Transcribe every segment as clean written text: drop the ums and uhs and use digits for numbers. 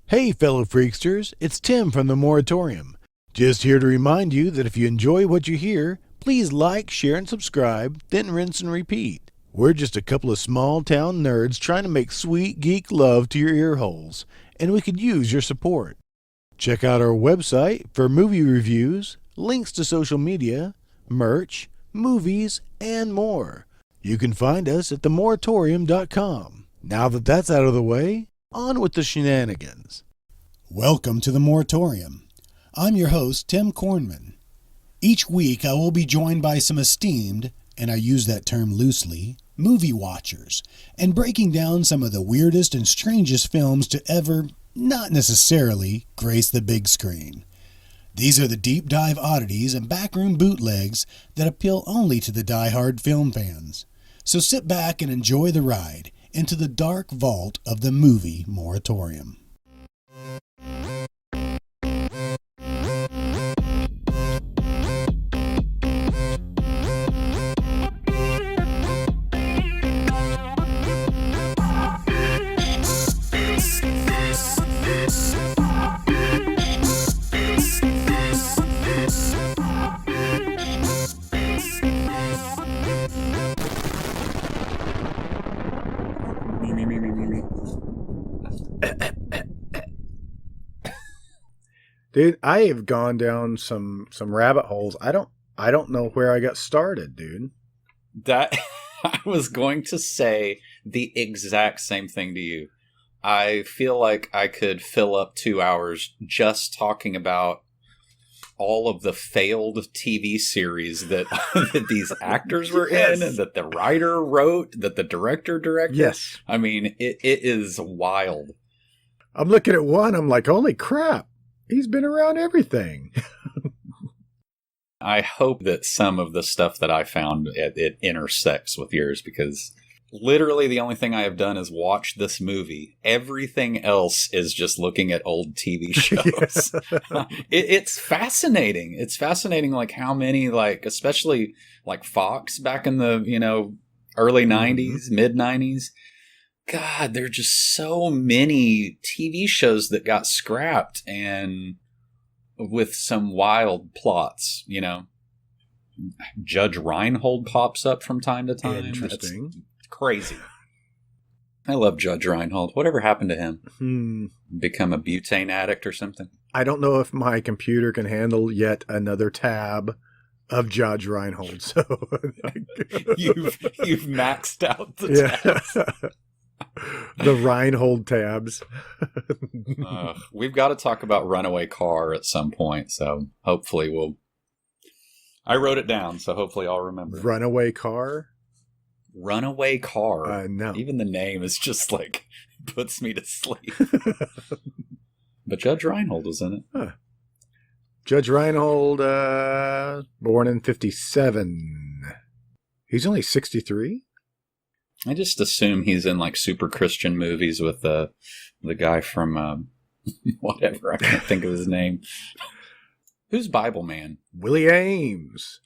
Hey, fellow freaksters, it's Tim from the Moratorium. Just here to remind you that if you enjoy what you hear, please like, share, and subscribe, then rinse and repeat. We're just a couple of small town nerds trying to make sweet geek love to your ear holes, and we could use your support. Check out our website for movie reviews, links to social media, merch, movies, and more. You can find us at themoratorium.com. Now that that's out of the way, on with the shenanigans. Welcome to the Moratorium. I'm your host, Tim Kornman. Each week I will be joined by some esteemed, and I use that term loosely, movie watchers, and breaking down some of the weirdest and strangest films to ever, not necessarily, grace the big screen. These are the deep dive oddities and backroom bootlegs that appeal only to the die-hard film fans. So sit back and enjoy the ride into the dark vault of the movie Moratorium. Dude, I have gone down some rabbit holes. I don't know where I got started, dude. That I was going to say the exact same thing to you. I feel like I could fill up 2 hours just talking about all of the failed TV series that, that these actors were in, and that the writer wrote, that the director directed. Yes. I mean, it is wild. I'm looking at one, I'm like, holy crap. He's been around everything. I hope that some of the stuff that I found, it intersects with yours, because literally the only thing I have done is watch this movie. Everything else is just looking at old TV shows. It's fascinating. It's fascinating, like how many, like especially like Fox back in the early 90s, mid 90s. God, there are just so many TV shows that got scrapped, and with some wild plots, Judge Reinhold pops up from time to time. Interesting. That's crazy. I love Judge Reinhold. Whatever happened to him? Become a butane addict or something? I don't know if my computer can handle yet another tab of Judge Reinhold. So you've maxed out the tabs. The Reinhold tabs. We've got to talk about Runaway Car at some point, so hopefully I wrote it down, so hopefully I'll remember. Runaway Car? Runaway Car. No. Even the name is just like puts me to sleep. But Judge Reinhold was in it. Huh. Judge Reinhold, born in 1957. He's only 63? I just assume he's in like super Christian movies with the guy from whatever. I can't think of his name. Who's Bible Man? Willie Ames.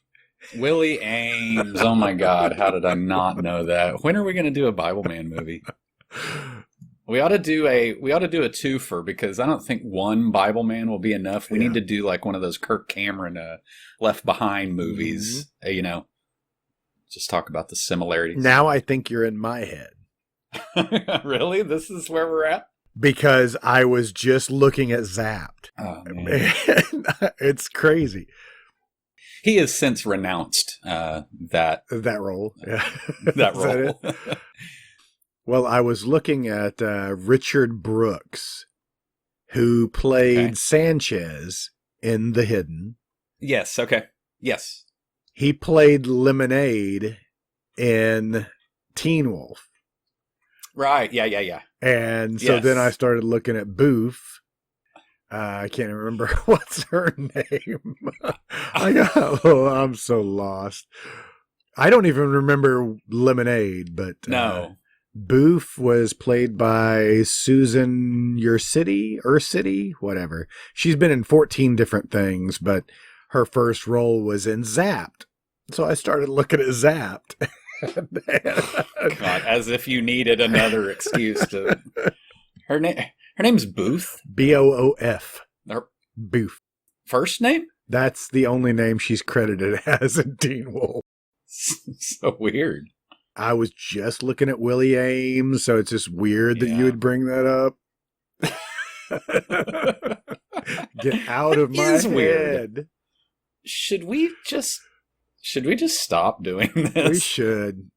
Willie Ames. Oh my God. How did I not know that? When are we going to do a Bible Man movie? We ought to do a twofer, because I don't think one Bible Man will be enough. We need to do like one of those Kirk Cameron Left Behind movies, Just talk about the similarities. Now I think you're in my head. Really? This is where we're at? Because I was just looking at Zapped. Oh, man. It's crazy. He has since renounced that role. Yeah. That role. Well, I was looking at Richard Brooks, who played Sanchez in The Hidden. Yes. Okay. Yes. He played Lemonade in Teen Wolf. Right. Yeah. And so then I started looking at Boof. I can't remember what's her name. I'm so lost. I don't even remember Lemonade, but no. Boof was played by Susan Urcity, whatever. She's been in 14 different things, but her first role was in Zapped. So I started looking at Zapped. God, as if you needed another excuse to. Her Her name's Booth. Boof. Her Boof. first name? That's the only name she's credited as in Teen Wolf. So weird. I was just looking at Willie Ames, so it's just weird that you would bring that up. Get out of my head. Weird. Should we just stop doing this? We should.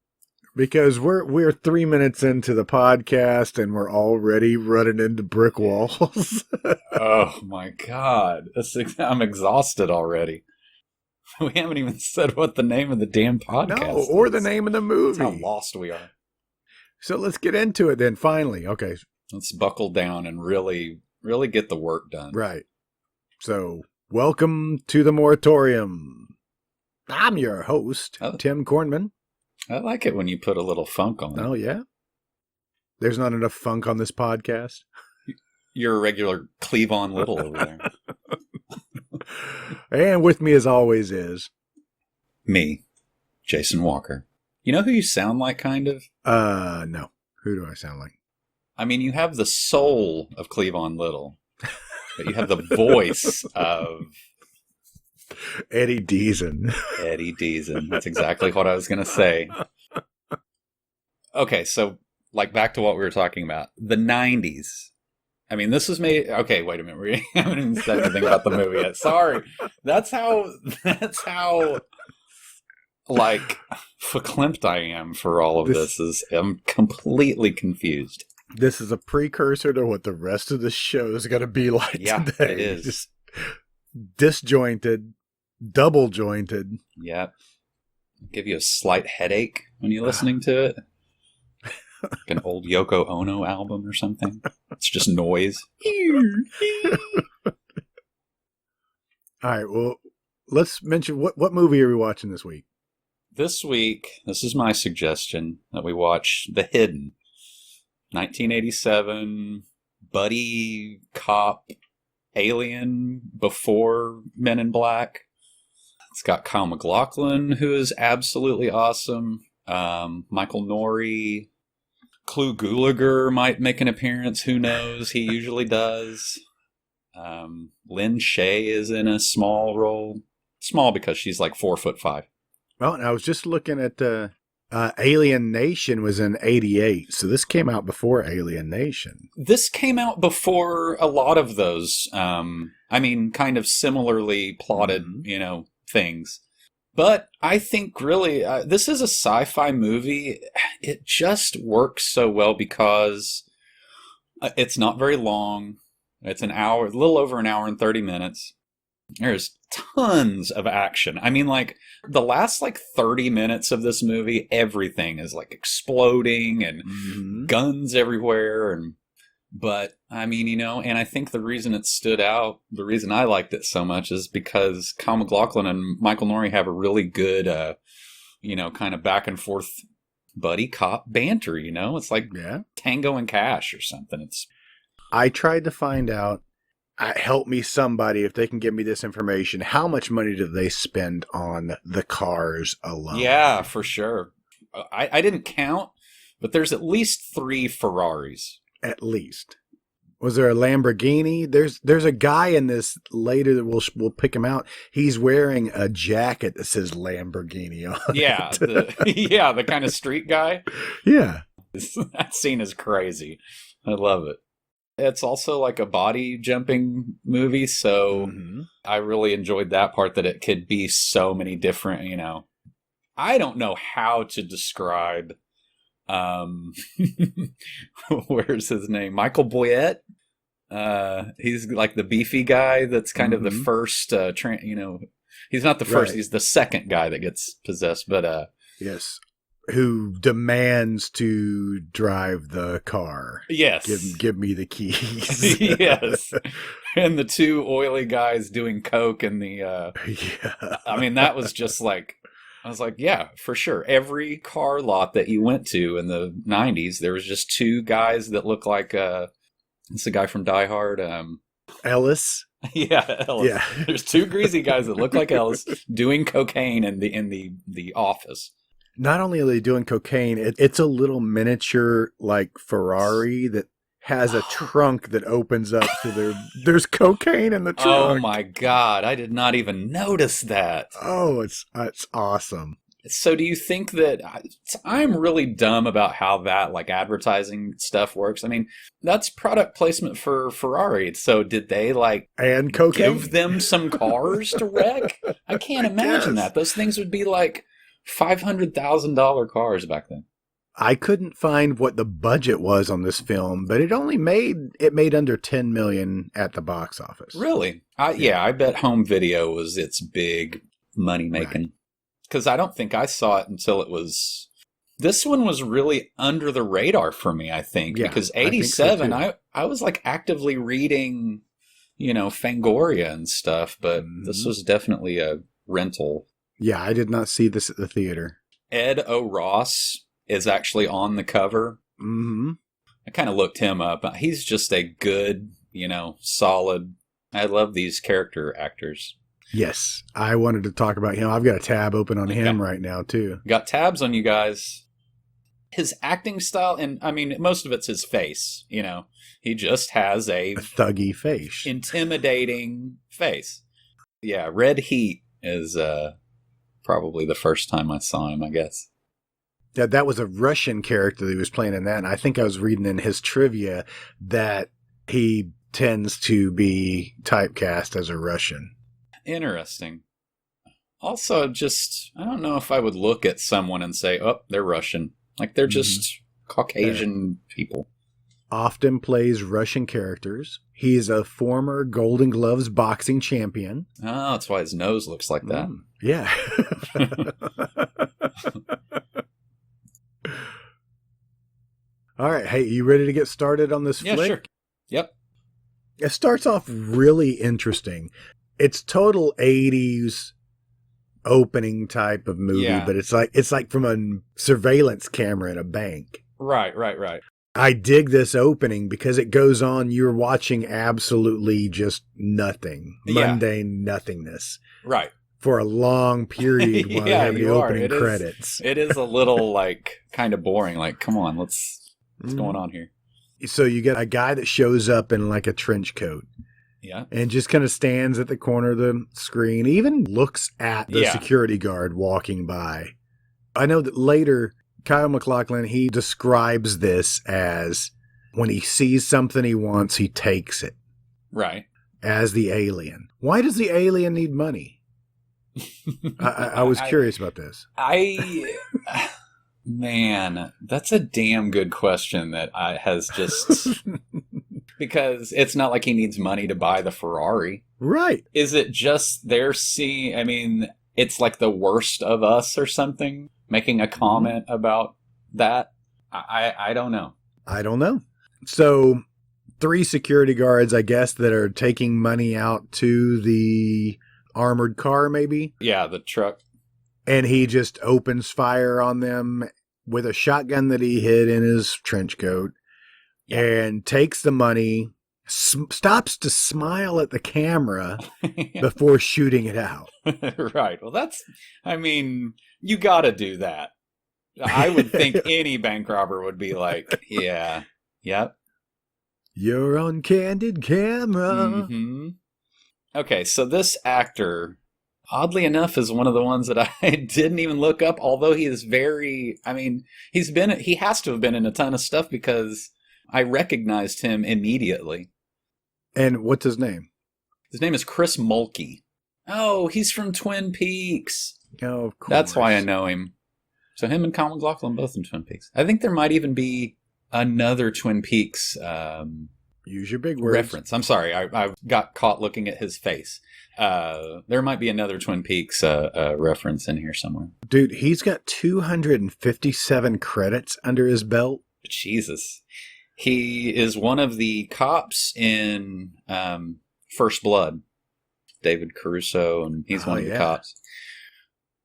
Because we're 3 minutes into the podcast and we're already running into brick walls. Oh my God. I'm exhausted already. We haven't even said what the name of the damn podcast is. Or the name of the movie. That's how lost we are. So let's get into it then, finally. Okay. Let's buckle down and really get the work done. Right. So, welcome to the Moratorium. I'm your host, Tim Kornman. I like it when you put a little funk on it. Oh, yeah? There's not enough funk on this podcast? You're a regular Cleavon Little over there. And with me, as always, is... me, Jason Walker. You know who you sound like, kind of? No. Who do I sound like? I mean, you have the soul of Cleavon Little, but you have the voice of... Eddie Deason. Eddie Deason. That's exactly what I was going to say. Okay, so, back to what we were talking about. The 90s. I mean, this was made... Okay, wait a minute. We haven't even said anything about the movie yet. Sorry. That's how verklempt I am for all of this. I'm completely confused. This is a precursor to what the rest of the show is going to be like today. It is. Just disjointed, double jointed. Yeah. Give you a slight headache when you're listening to it. Like an old Yoko Ono album or something. It's just noise. All right, well, let's mention what movie are we watching this week? This week, this is my suggestion that we watch The Hidden. 1987 buddy cop alien before Men in Black. It's got Kyle MacLachlan, who is absolutely awesome. Michael Nouri. Clu Gulager might make an appearance. Who knows? He usually does. Lynn Shay is in a small role. Small because she's like 4'5". Well, and I was just looking at Alien Nation was in 88, so this came out before Alien Nation. This came out before a lot of those, I mean, kind of similarly plotted, things. But I think really, this is a sci-fi movie. It just works so well because it's not very long. It's an hour, a little over an hour and 30 minutes. There's tons of action. I mean, the last 30 minutes of this movie, everything is exploding and guns everywhere. But I mean, and I think the reason it stood out, the reason I liked it so much is because Kyle MacLachlan and Michael Nouri have a really good, kind of back and forth buddy cop banter, It's like Tango and Cash or something. I tried to find out, help me somebody if they can give me this information. How much money do they spend on the cars alone? Yeah, for sure. I didn't count, but there's at least 3 Ferraris. At least. Was there a Lamborghini? There's a guy in this later that we'll pick him out. He's wearing a jacket that says Lamborghini on yeah, it. The kind of street guy. Yeah. That scene is crazy. I love it. It's also a body jumping movie, so I really enjoyed that part, that it could be so many different, I don't know how to describe where's his name? Michael Boyette. He's the beefy guy that's kind of the first he's not the first, he's the second guy that gets possessed, but yes, who demands to drive the car. Yes. Give me the keys. Yes. And the 2 oily guys doing coke and I mean, that was just I was like, yeah, for sure. Every car lot that you went to in the 90s, there was just 2 guys that looked like, it's the guy from Die Hard. Ellis. Yeah, Ellis. Yeah. There's 2 greasy guys that look like Ellis doing cocaine in the office. Not only are they doing cocaine, it's a little miniature Ferrari that has a trunk that opens up so there's cocaine in the trunk. Oh my God, I did not even notice that. Oh, it's awesome. So do you think that I'm really dumb about how that like advertising stuff works? I mean, that's product placement for Ferrari. So did they like and cocaine give them some cars to wreck? I can't imagine that. Those things would be like $500,000 cars back then. I couldn't find what the budget was on this film, but it made under 10 million at the box office. Really? Yeah, I bet home video was its big money making. Because I don't think I saw it until it was... This one was really under the radar for me, I think. Yeah, because 87, I was like actively reading, Fangoria and stuff, but this was definitely a rental. Yeah, I did not see this at the theater. Ed O'Ross is actually on the cover. Mm-hmm. I kind of looked him up. He's just a good, solid... I love these character actors. Yes, I wanted to talk about him. I've got a tab open on him right now, too. Got tabs on you guys. His acting style, and I mean, most of it's his face, He just has a thuggy face. Intimidating face. Yeah, Red Heat is probably the first time I saw him, I guess. That was a Russian character that he was playing in that, and I think I was reading in his trivia that he tends to be typecast as a Russian. Interesting. Also, I don't know if I would look at someone and say, oh, they're Russian. Like, they're just Caucasian people. Often plays Russian characters. He's a former Golden Gloves boxing champion. Oh, that's why his nose looks like that. Yeah. All right. Hey, you ready to get started on this flick? Yeah, sure. Yep. It starts off really interesting. It's total 80s opening type of movie, but it's like from a surveillance camera in a bank. Right. I dig this opening because it goes on. You're watching absolutely just nothing, mundane nothingness. Right. For a long period while you have the opening credits. It is a little like kind of boring. Like, come on, what's going on here? So you get a guy that shows up in like a trench coat. Yeah. And just kind of stands at the corner of the screen, even looks at the security guard walking by. I know that later, Kyle MacLachlan, he describes this as when he sees something he wants, he takes it. Right. As the alien. Why does the alien need money? I was curious about this. Man, that's a damn good question that has just... Because it's not like he needs money to buy the Ferrari. Right. Is it just it's like the worst of us or something? Making a comment about that? I don't know. I don't know. So 3 security guards, I guess, that are taking money out to the armored car, maybe? Yeah, the truck. And he just opens fire on them with a shotgun that he hid in his trench coat. Yeah. And takes the money, stops to smile at the camera before shooting it out. Right. Well, you got to do that. I would think any bank robber would be like, yeah, yep. You're on candid camera. Mm-hmm. Okay, so this actor, oddly enough, is one of the ones that I didn't even look up, although he is he has to have been in a ton of stuff because... I recognized him immediately. And what's his name? His name is Chris Mulkey. Oh, he's from Twin Peaks. Oh, of course. That's why I know him. So him and Kyle MacLachlan both in Twin Peaks. I think there might even be another Twin Peaks use your big words. Reference. I'm sorry. I got caught looking at his face. There might be another Twin Peaks reference in here somewhere. Dude, he's got 257 credits under his belt. Jesus. He is one of the cops in First Blood. David Caruso, and he's one of the cops.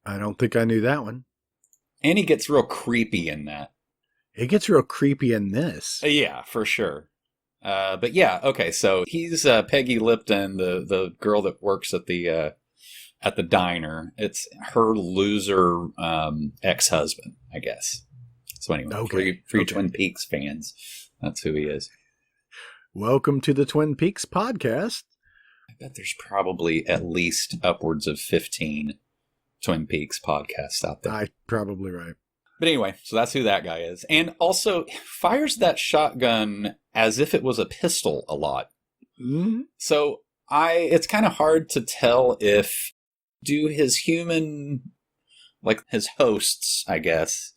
I don't think I knew that one. And he gets real creepy in that. It gets real creepy in this. Yeah, for sure. But yeah, okay, so he's Peggy Lipton, the girl that works at the diner. It's her loser ex-husband, I guess. So anyway, for you Twin Peaks fans, that's who he is. Welcome to the Twin Peaks podcast. I bet there's probably at least upwards of 15 Twin Peaks podcasts out there. Probably right. But anyway, so that's who that guy is. And also fires that shotgun as if it was a pistol a lot. Mm-hmm. So it's kind of hard to tell if his human, like his hosts, I guess,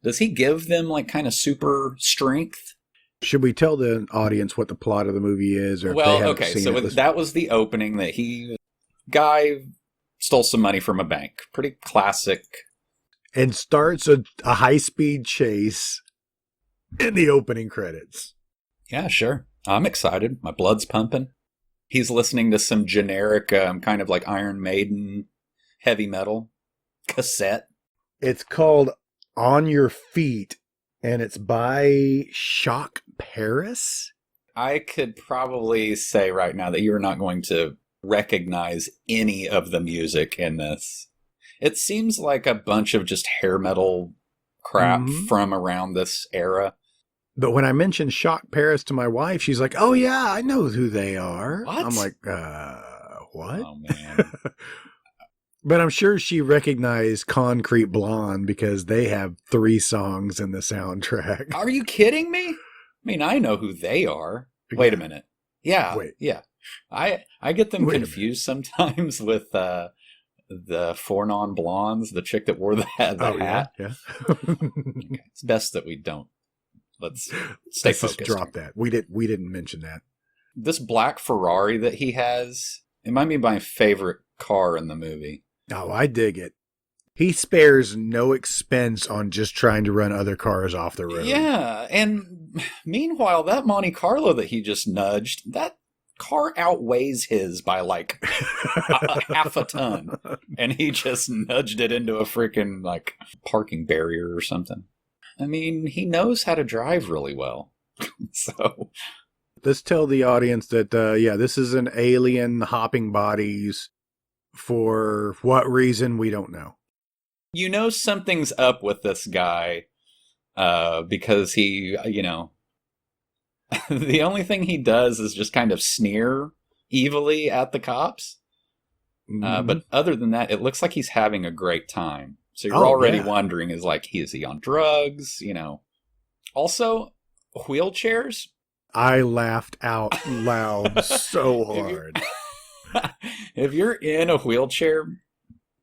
does he give them like kind of super strength? Should we tell the audience what the plot of the movie is? Or if they haven't seen so it, that was the opening, that guy stole some money from a bank. Pretty classic. And starts a high-speed chase in the opening credits. Yeah, sure. I'm excited. My blood's pumping. He's listening to some generic kind of like Iron Maiden heavy metal cassette. It's called On Your Feet, and it's by Shock Paris. I could probably say right now that you're not going to recognize any of the music in this. It seems like a bunch of just hair metal crap from around this era. But when I mentioned Shock Paris to my wife, she's like, "Oh yeah, I know who they are." What? I'm like, what? Oh man. But I'm sure she recognized Concrete Blonde because they have 3 songs in the soundtrack. Are you kidding me? I mean, I know who they are. Wait a minute. Yeah. Wait. Yeah. I get them confused sometimes with the 4 Non-Blondes, the chick that wore the hat. Yeah. Okay. It's best that we don't. Let's stay focused. Just drop that. We didn't mention that. This black Ferrari that he has, it might be my favorite car in the movie. Oh, I dig it. He spares no expense on just trying to run other cars off the road. Yeah, and meanwhile, that Monte Carlo that he just nudged, that car outweighs his by like half a ton. And he just nudged it into a freaking like parking barrier or something. I mean, he knows how to drive really well. So let's tell the audience that, this is an alien hopping bodies. For what reason, we don't know. You know something's up with this guy because he, the only thing he does is just kind of sneer evilly at the cops. But other than that, it looks like he's having a great time. So you're already wondering, is he on drugs? Also, wheelchairs. I laughed out loud so hard. If you're in a wheelchair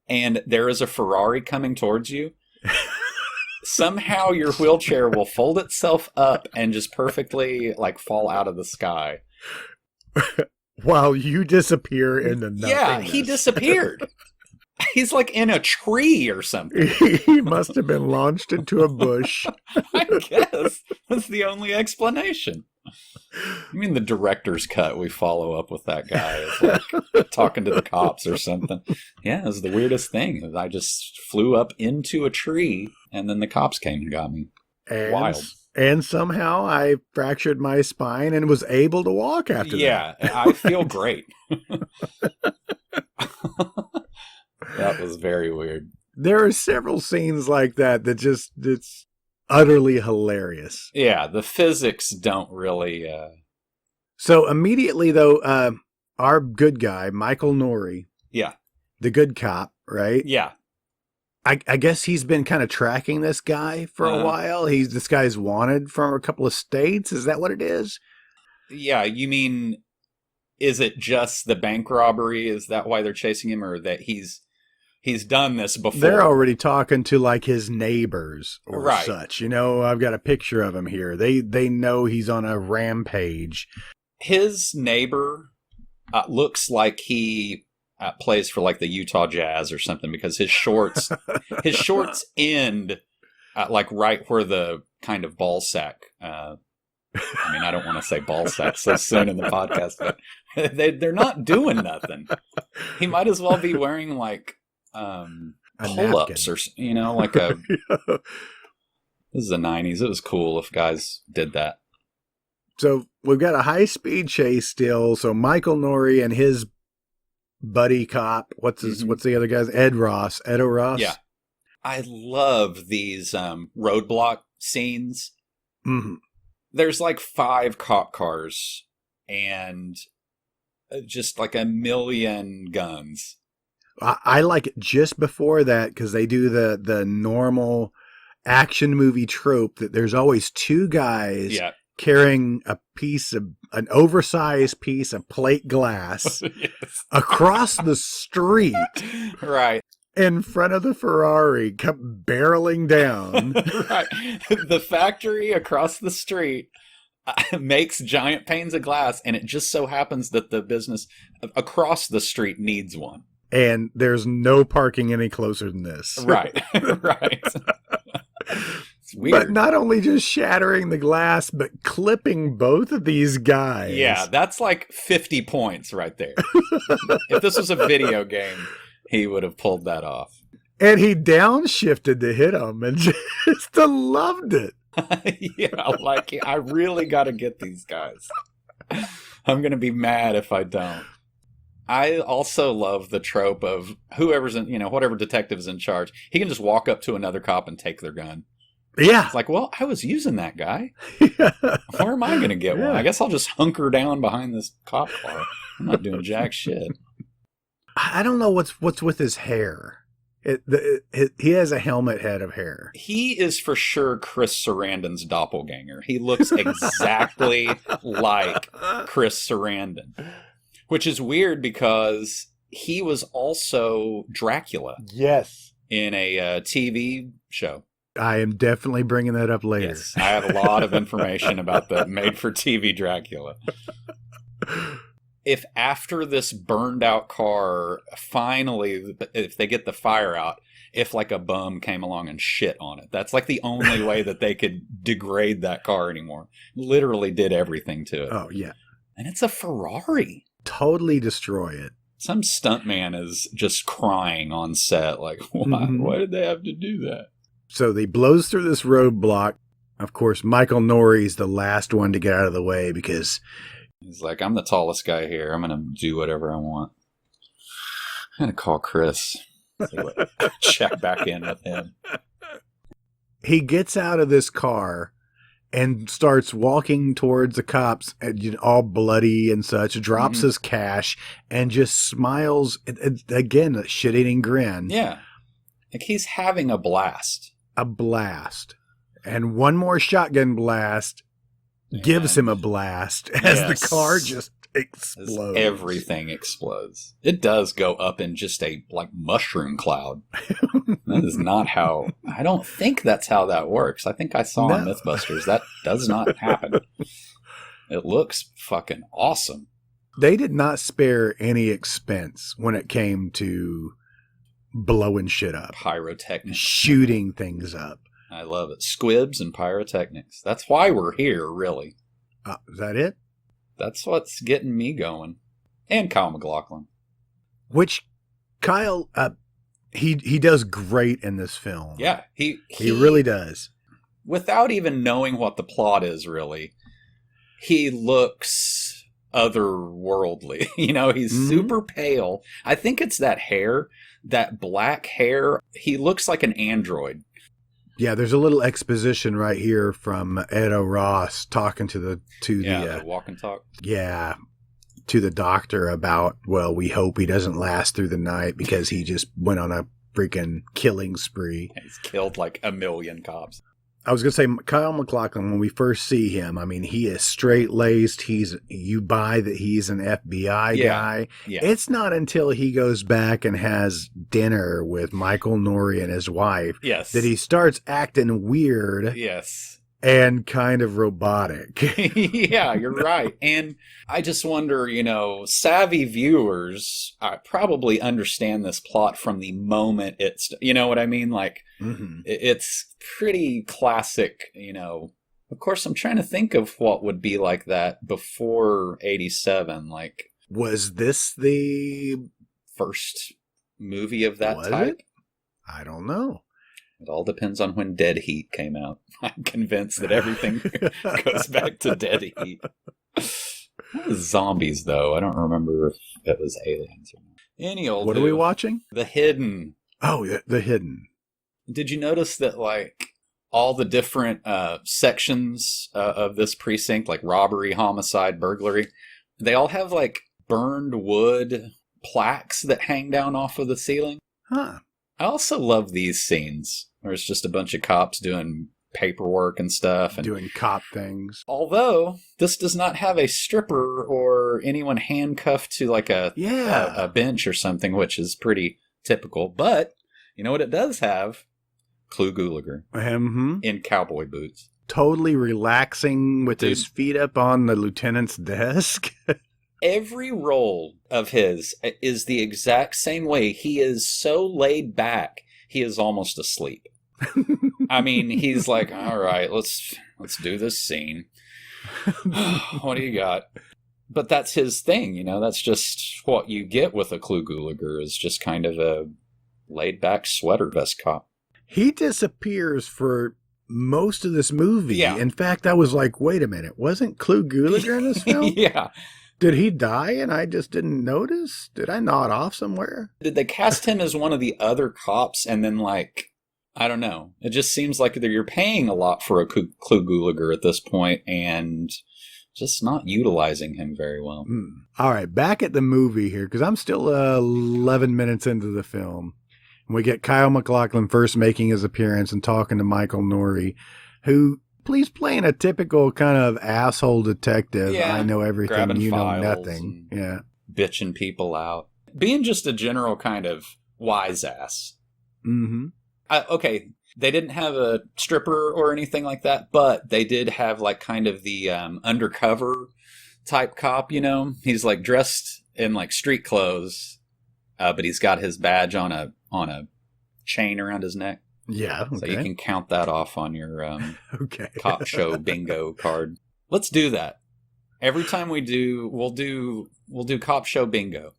and there is a Ferrari coming towards you, somehow your wheelchair will fold itself up and just perfectly like fall out of the sky. While you disappear in the nothingness. Yeah, he disappeared. He's like in a tree or something. He must have been launched into a bush. I guess. That's the only explanation. I mean, the director's cut, we follow up with that guy. It's like talking to the cops or something. Yeah, it was the weirdest thing. I just flew up into a tree, and then the cops came and got me. Wild. And somehow I fractured my spine and was able to walk after that. Yeah, I feel great. That was very weird. There are several scenes like that it's utterly hilarious. Yeah, the physics don't really... So immediately, though, our good guy, Michael Norrie, the good cop, right? Yeah. I guess he's been kind of tracking this guy for a while. This guy's wanted from a couple of states. Is that what it is? Yeah, you mean, is it just the bank robbery? Is that why they're chasing him, or that he's done this before? They're already talking to like his neighbors or right. such. I've got a picture of him here. They know he's on a rampage. His neighbor looks like he plays for like the Utah Jazz or something, because his shorts end like right where the kind of ball sack. I mean, I don't want to say ball sack so soon in the podcast, but they're not doing nothing. He might as well be wearing like pull-ups or like a. This is the 90s. It was cool if guys did that. So we've got a high-speed chase still. So Michael Norrie and his buddy cop, what's the other guy's? Edo Ross. Yeah. I love these roadblock scenes. Mm-hmm. There's like 5 cop cars and just like a million guns. I like it just before that because they do the normal action movie trope that there's always two guys carrying an oversized piece of plate glass across the street. Right. In front of the Ferrari, come barreling down. Right. The factory across the street makes giant panes of glass, and it just so happens that the business across the street needs one. And there's no parking any closer than this. Right. Right. It's weird. But not only just shattering the glass, but clipping both of these guys. Yeah, that's like 50 points right there. If this was a video game, he would have pulled that off. And he downshifted to hit him and just loved it. Yeah, like, I really got to get these guys. I'm going to be mad if I don't. I also love the trope of whoever's in, whatever detective's in charge, he can just walk up to another cop and take their gun. Yeah. It's like, well, I was using that guy. Where am I going to get one? I guess I'll just hunker down behind this cop car. I'm not doing jack shit. I don't know what's with his hair. He has a helmet head of hair. He is for sure Chris Sarandon's doppelganger. He looks exactly like Chris Sarandon, which is weird because he was also Dracula. Yes. In a TV show. I am definitely bringing that up later. Yes, I have a lot of information about the made-for-TV Dracula. If after this burned out car, finally, if they get the fire out, if like a bum came along and shit on it, that's like the only way that they could degrade that car anymore. Literally did everything to it. Oh, yeah. And it's a Ferrari. Totally destroy it. Some stuntman is just crying on set, like, why did they have to do that? So they blows through this roadblock. Of course, Michael Norrie's the last one to get out of the way because he's like, I'm the tallest guy here. I'm going to do whatever I want. I'm going to call Chris. Check back in with him. He gets out of this car and starts walking towards the cops, and, all bloody and such, drops his cash, and just smiles, again, a shit-eating grin. Yeah. Like he's having a blast. A blast. And one more shotgun blast gives him a blast as the car just explodes. Everything explodes. It does go up in just a mushroom cloud. That is not how, I don't think that's how that works. I think I saw on Mythbusters that does not happen. It looks fucking awesome. They did not spare any expense when it came to blowing shit up. Pyrotechnics. Shooting things up. I love it. Squibs and pyrotechnics. That's why we're here, really. Is that it? That's what's getting me going. And Kyle MacLachlan. Which, Kyle, he does great in this film. Yeah. He really does. Without even knowing what the plot is, really, he looks otherworldly. He's super pale. I think it's that hair. That black hair, he looks like an android. Yeah, there's a little exposition right here from Edo Ross talking to the walk and talk. Yeah, to the doctor about, well, we hope he doesn't last through the night because he just went on a freaking killing spree. He's killed like a million cops. I was going to say, Kyle MacLachlan, when we first see him, I mean, he is straight-laced. You buy that he's an FBI guy. Yeah. It's not until he goes back and has dinner with Michael Norrie and his wife that he starts acting weird. Yes. And kind of robotic. Yeah, you're right. And I just wonder, savvy viewers probably understand this plot from the moment it's, you know what I mean? Like, it's pretty classic, Of course, I'm trying to think of what would be like that before 87. Like, was this the first movie of that type? I don't know. It all depends on when Dead Heat came out. I'm convinced that everything goes back to Dead Heat. It was zombies, though. I don't remember if it was aliens or not. Any old. What are we watching? The Hidden. Oh, The Hidden. Did you notice that, all the different sections of this precinct, like robbery, homicide, burglary, They all have like burned wood plaques that hang down off of the ceiling. Huh. I also love these scenes where it's just a bunch of cops doing paperwork and stuff. And Doing cop things. although this does not have a stripper or anyone handcuffed to like a bench or something, which is pretty typical. But you know what it does have? Clu Gulager in cowboy boots. Totally relaxing with his feet up on the lieutenant's desk. Every role of his is the exact same way. He is so laid back, he is almost asleep. I mean, he's like, all right, let's do this scene. What do you got? But that's his thing, you know, that's just what you get with a Clu Gulager, is just kind of a laid back sweater vest cop. He disappears for most of this movie. Yeah. In fact, I was like, wait a minute, wasn't Clu Gulager in this film? Yeah. Did he die and I just didn't notice? Did I nod off somewhere? Did they cast him as one of the other cops and then, like, I don't know. It just seems like you're paying a lot for a Clu Gulager at this point and just not utilizing him very well. All right, back at the movie here, because I'm still 11 minutes into the film. We get Kyle MacLachlan first making his appearance and talking to Michael Nouri, who... Please playing a typical kind of asshole detective. Yeah, I know everything, grabbing you know files nothing. Yeah. Bitching people out. Being just a general kind of wise ass. Mm-hmm. Okay, they didn't have a stripper or anything like that, but they did have like kind of the undercover type cop, you know? He's like dressed in like street clothes, but he's got his badge on a chain around his neck. Yeah. Okay. So you can count that off on your okay. cop show bingo card. Let's do that. Every time we'll do cop show bingo.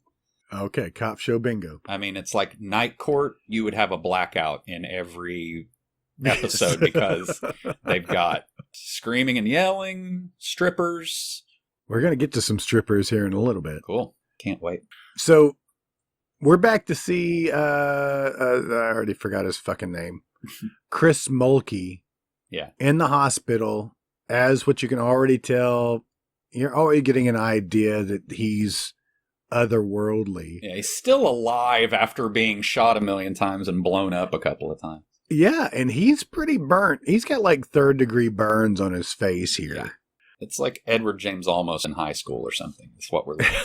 Okay, cop show bingo. I mean, it's like Night Court. You would have a blackout in every episode because they've got screaming and yelling, strippers. We're going to get to some strippers here in a little bit. Cool. Can't wait. So we're back to see, I already forgot his fucking name. Chris Mulkey. Yeah. In the hospital, as what you can already tell, you're already getting an idea that he's otherworldly. Yeah, he's still alive after being shot a million times and blown up a couple of times. Yeah, and he's pretty burnt. He's got like 3rd-degree burns on his face here. Yeah. It's like Edward James Olmos in high school or something. It's what we're looking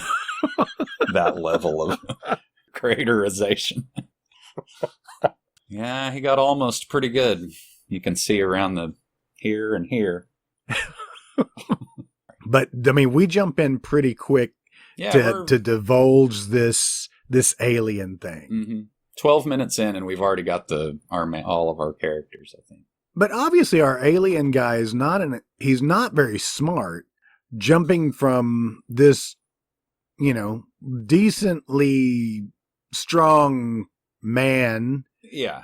at. That level of craterization. Yeah, he got almost pretty good. You can see around the here and here. But, I mean, we jump in pretty quick to divulge this alien thing. Mm-hmm. 12 minutes in, and we've already got all of our characters, I think. But obviously our alien guy is he's not very smart, jumping from this, you know, decently strong man. Yeah.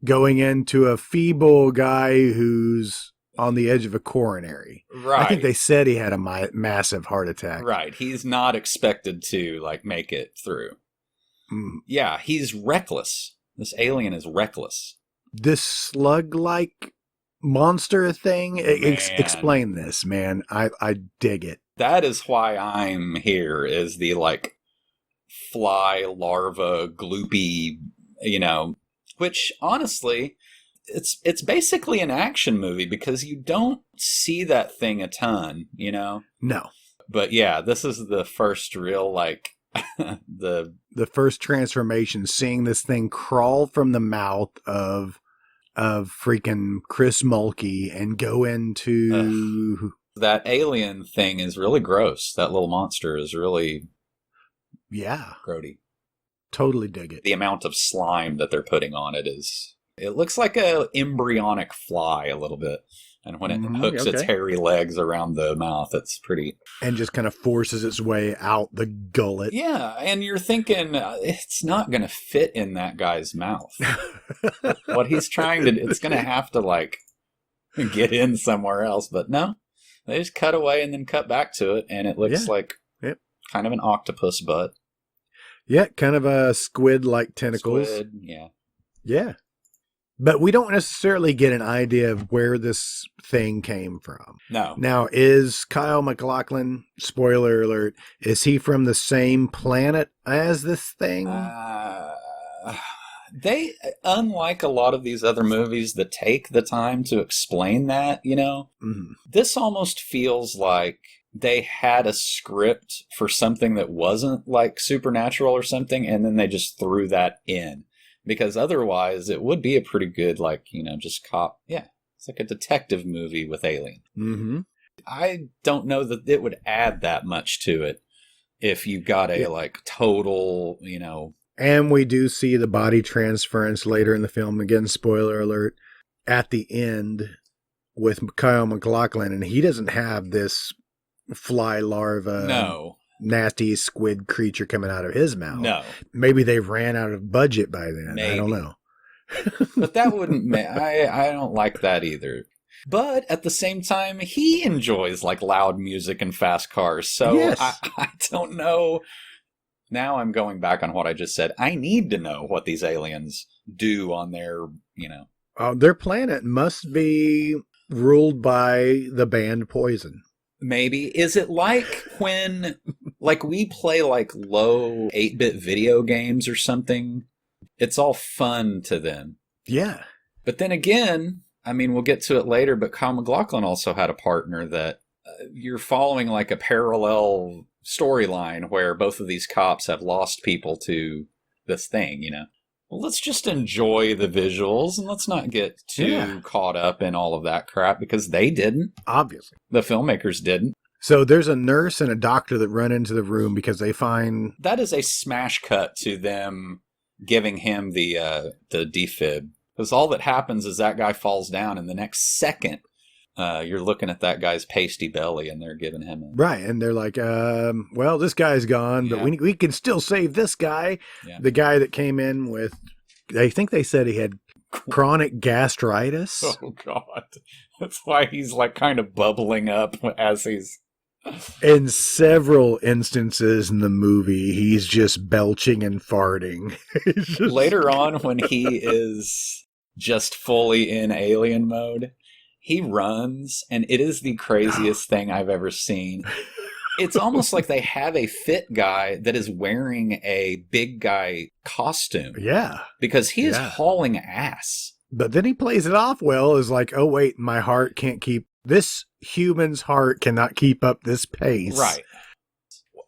Going into a feeble guy who's on the edge of a coronary. Right. I think they said he had a massive heart attack. Right. He's not expected to, like, make it through. Yeah, he's reckless. This alien is reckless. This slug-like monster thing? Explain this, man. I dig it. That is why I'm here, is the, like, fly larva gloopy, you know, which, honestly, it's basically an action movie because you don't see that thing a ton, you know? No. But yeah, this is the first real, like, the first transformation, seeing this thing crawl from the mouth of freaking Chris Mulkey and go into... that alien thing is really gross. That little monster is really... Yeah. Grody. Totally dig it. The amount of slime that they're putting on it is... It looks like a embryonic fly a little bit. And when it hooks its hairy legs around the mouth, it's pretty... And just kind of forces its way out the gullet. Yeah, and you're thinking, it's not going to fit in that guy's mouth. What he's trying to... It's going to have to, like, get in somewhere else. But no, they just cut away and then cut back to it, and it looks like kind of an octopus butt. Yeah, kind of a squid-like tentacles. Squid, yeah. Yeah. But we don't necessarily get an idea of where this thing came from. No. Now, is Kyle MacLachlan, spoiler alert, is he from the same planet as this thing? They, unlike a lot of these other movies that take the time to explain that, this almost feels like they had a script for something that wasn't like supernatural or something, and then they just threw that in. Because otherwise, it would be a pretty good, just cop. Yeah, it's like a detective movie with aliens. Mm-hmm. I don't know that it would add that much to it if you got a, total, And we do see the body transference later in the film. Again, spoiler alert, at the end with Kyle MacLachlan, and he doesn't have this fly larva, nasty squid creature coming out of his mouth. No. Maybe they ran out of budget by then. Maybe. I don't know. But that wouldn't I don't like that either. But at the same time, he enjoys loud music and fast cars. So yes. I don't know. Now I'm going back on what I just said. I need to know what these aliens do on their, their planet must be ruled by the band Poison. Maybe. Is it like when, we play, low 8-bit video games or something? It's all fun to them. Yeah. But then again, we'll get to it later, but Kyle MacLachlan also had a partner that you're following, a parallel storyline where both of these cops have lost people to this thing, Well, let's just enjoy the visuals and let's not get too caught up in all of that crap because they didn't. Obviously. The filmmakers didn't. So there's a nurse and a doctor that run into the room because they find... That is a smash cut to them giving him the defib. Because all that happens is that guy falls down and the next second you're looking at that guy's pasty belly and they're giving him a... Right, and they're like, well, this guy's gone, but we can still save this guy. Yeah. The guy that came in with, I think they said he had chronic gastritis. Oh, God. That's why he's kind of bubbling up as he's... In several instances in the movie, he's just belching and farting. Later on, when he is just fully in alien mode... He runs, and it is the craziest thing I've ever seen. It's almost like they have a fit guy that is wearing a big guy costume. Yeah. Because he is hauling ass. But then he plays it off well as oh, wait, my heart can't keep... This human's heart cannot keep up this pace. Right.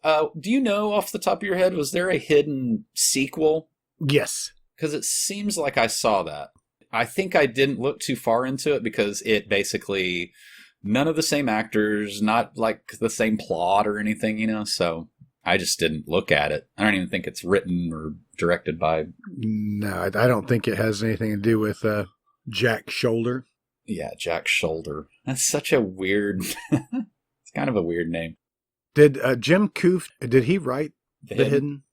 Do you know off the top of your head, was there a hidden sequel? Yes. Because it seems like I saw that. I think I didn't look too far into it because it basically, none of the same actors, not the same plot or anything, so I just didn't look at it. I don't even think it's written or directed by... No, I don't think it has anything to do with Jack Shoulder. Yeah, Jack Shoulder. That's such a weird... It's kind of a weird name. Did Jim Koof, did he write The Hidden?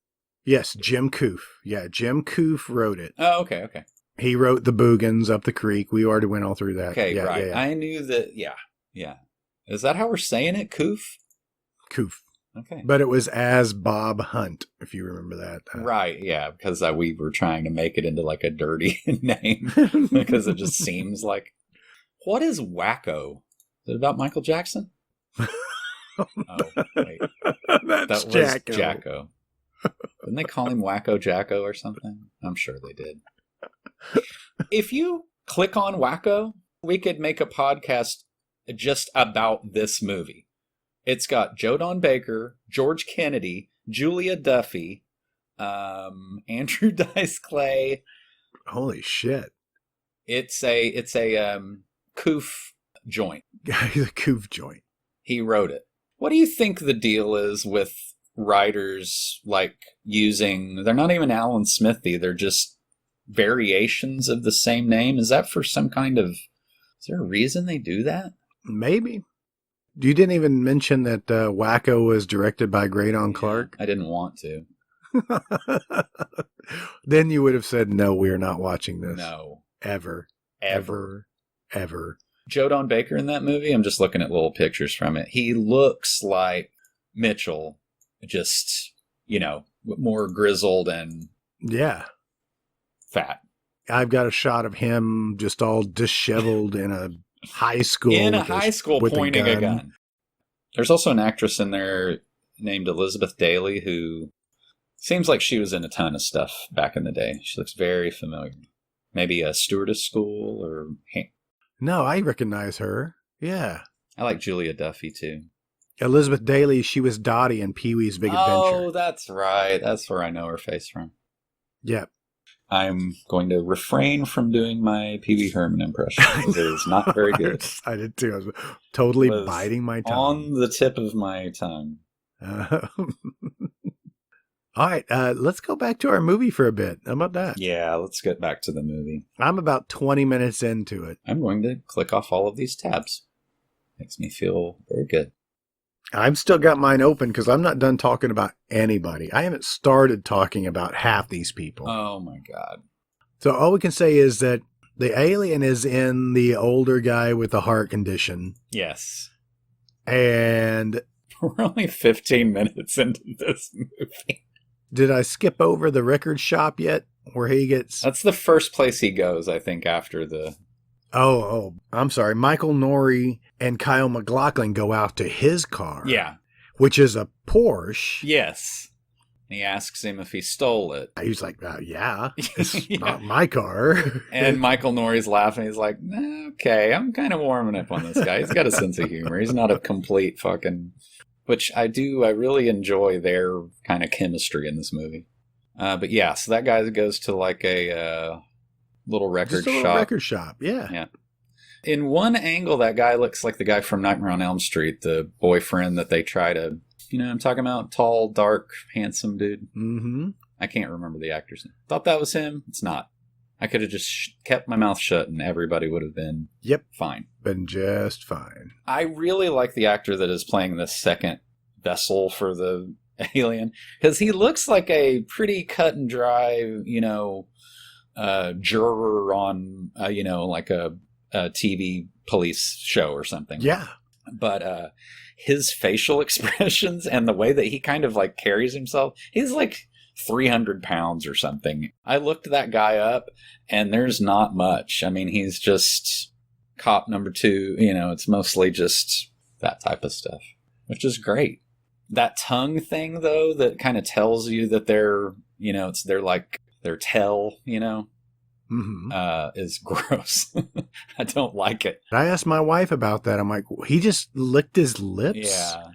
Yes, Jim Koof. Yeah, Jim Koof wrote it. Oh, okay. He wrote The Boogans, Up the Creek. We already went all through that. Okay, right. Yeah. I knew that, yeah. Is that how we're saying it? Koof? Koof. Okay. But it was as Bob Hunt, if you remember that. Right, yeah, because we were trying to make it into a dirty name because it just seems like... What is Wacko? Is it about Michael Jackson? Oh, wait. That's that was Jacko. Didn't they call him Wacko Jacko or something? I'm sure they did. If you click on Wacko, we could make a podcast just about this movie. It's got Joe Don Baker, George Kennedy, Julia Duffy, Andrew Dice Clay. Holy shit! It's a Koof joint. He's a Koof joint. He wrote it. What do you think the deal is with writers using? They're not even Alan Smithy. They're just variations of the same name. Is that for some kind of... Is there a reason they do that? Maybe. You didn't even mention that Wacko was directed by Graydon Clark. I didn't want to. Then you would have said, no, we are not watching this. No. Ever. Joe Don Baker in that movie, I'm just looking at little pictures from it. He looks like Mitchell, just, more grizzled and... Yeah. Fat. I've got a shot of him just all disheveled in a high school. With pointing a gun. There's also an actress in there named Elizabeth Daily who seems like she was in a ton of stuff back in the day. She looks very familiar. Maybe a stewardess school or... No, I recognize her. Yeah. I like Julia Duffy, too. Elizabeth Daily, she was Dottie in Pee-wee's Big Adventure. Oh, that's right. That's where I know her face from. Yep. I'm going to refrain from doing my Pee Wee Herman impression. It is not very good. I did too. I was totally biting my tongue. On the tip of my tongue. All right, let's go back to our movie for a bit. How about that? Yeah, let's get back to the movie. I'm about 20 minutes into it. I'm going to click off all of these tabs. Makes me feel very good. I've still got mine open because I'm not done talking about anybody. I haven't started talking about half these people. Oh, my God. So all we can say is that the alien is in the older guy with the heart condition. Yes. And... We're only 15 minutes into this movie. Did I skip over the record shop yet? Where he gets... That's the first place he goes, I think, after the... Oh, I'm sorry. Michael Norrie and Kyle MacLachlan go out to his car. Yeah. Which is a Porsche. Yes. He asks him if he stole it. He's like, yeah, it's not my car. And Michael Norrie's laughing. He's like, okay, I'm kind of warming up on this guy. He's got a sense of humor. He's not a complete fucking... Which I really enjoy their kind of chemistry in this movie. But yeah, so that guy goes to like a little record shop. Record shop, yeah. Yeah. In one angle, that guy looks like the guy from Nightmare on Elm Street, the boyfriend that they try to, I'm talking about, tall, dark, handsome dude. Mm-hmm. I can't remember the actor's name. Thought that was him. It's not. I could have just kept my mouth shut and everybody would have been fine. Been just fine. I really like the actor that is playing the second vessel for the alien because he looks like a pretty cut and dry, juror on, like a TV police show or something. Yeah. But his facial expressions and the way that he kind of like carries himself, he's like 300 pounds or something. I looked that guy up and there's not much. I mean, he's just cop number 2. It's mostly just that type of stuff, which is great. That tongue thing, though, that kind of tells you that they're, it's their tell, mm-hmm. Is gross. I don't like it. I asked my wife about that. I'm like, he just licked his lips? Yeah.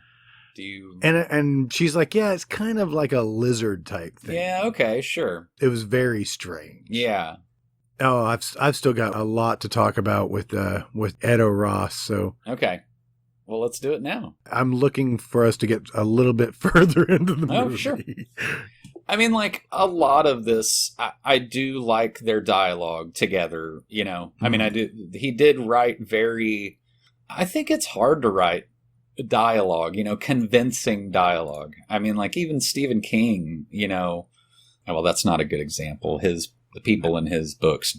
Do you... And she's like, yeah, it's kind of like a lizard type thing. Yeah, okay, sure. It was very strange. Yeah. Oh, I've still got a lot to talk about with Edo Ross, so... Okay. Well, let's do it now. I'm looking for us to get a little bit further into the movie. Oh, sure. I mean, like, a lot of this, I do like their dialogue together, I mean, I do. He did write I think it's hard to write dialogue, convincing dialogue. I mean, like, even Stephen King, well, that's not a good example. The people in his books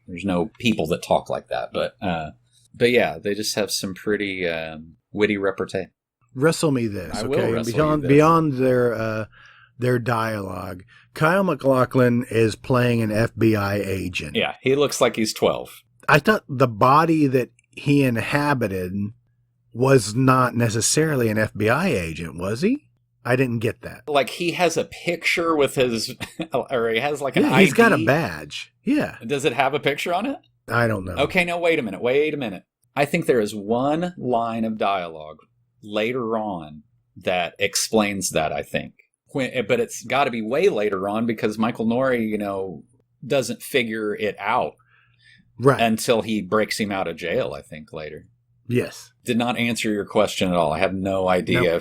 there's no people that talk like that, But yeah, they just have some pretty witty repartee. Wrestle me this, I okay? will wrestle you this. Beyond their dialogue, Kyle MacLachlan is playing an FBI agent. Yeah, he looks like he's 12. I thought the body that he inhabited was not necessarily an FBI agent, was he? I didn't get that. Like, he has a picture with his, or he has like an ID. He's got a badge. Yeah. Does it have a picture on it? I don't know. Okay, no, wait a minute. I think there is one line of dialogue later on that explains that, I think. But it's got to be way later on because Michael Norrie, doesn't figure it out until he breaks him out of jail, I think, later. Yes. Did not answer your question at all. I have no idea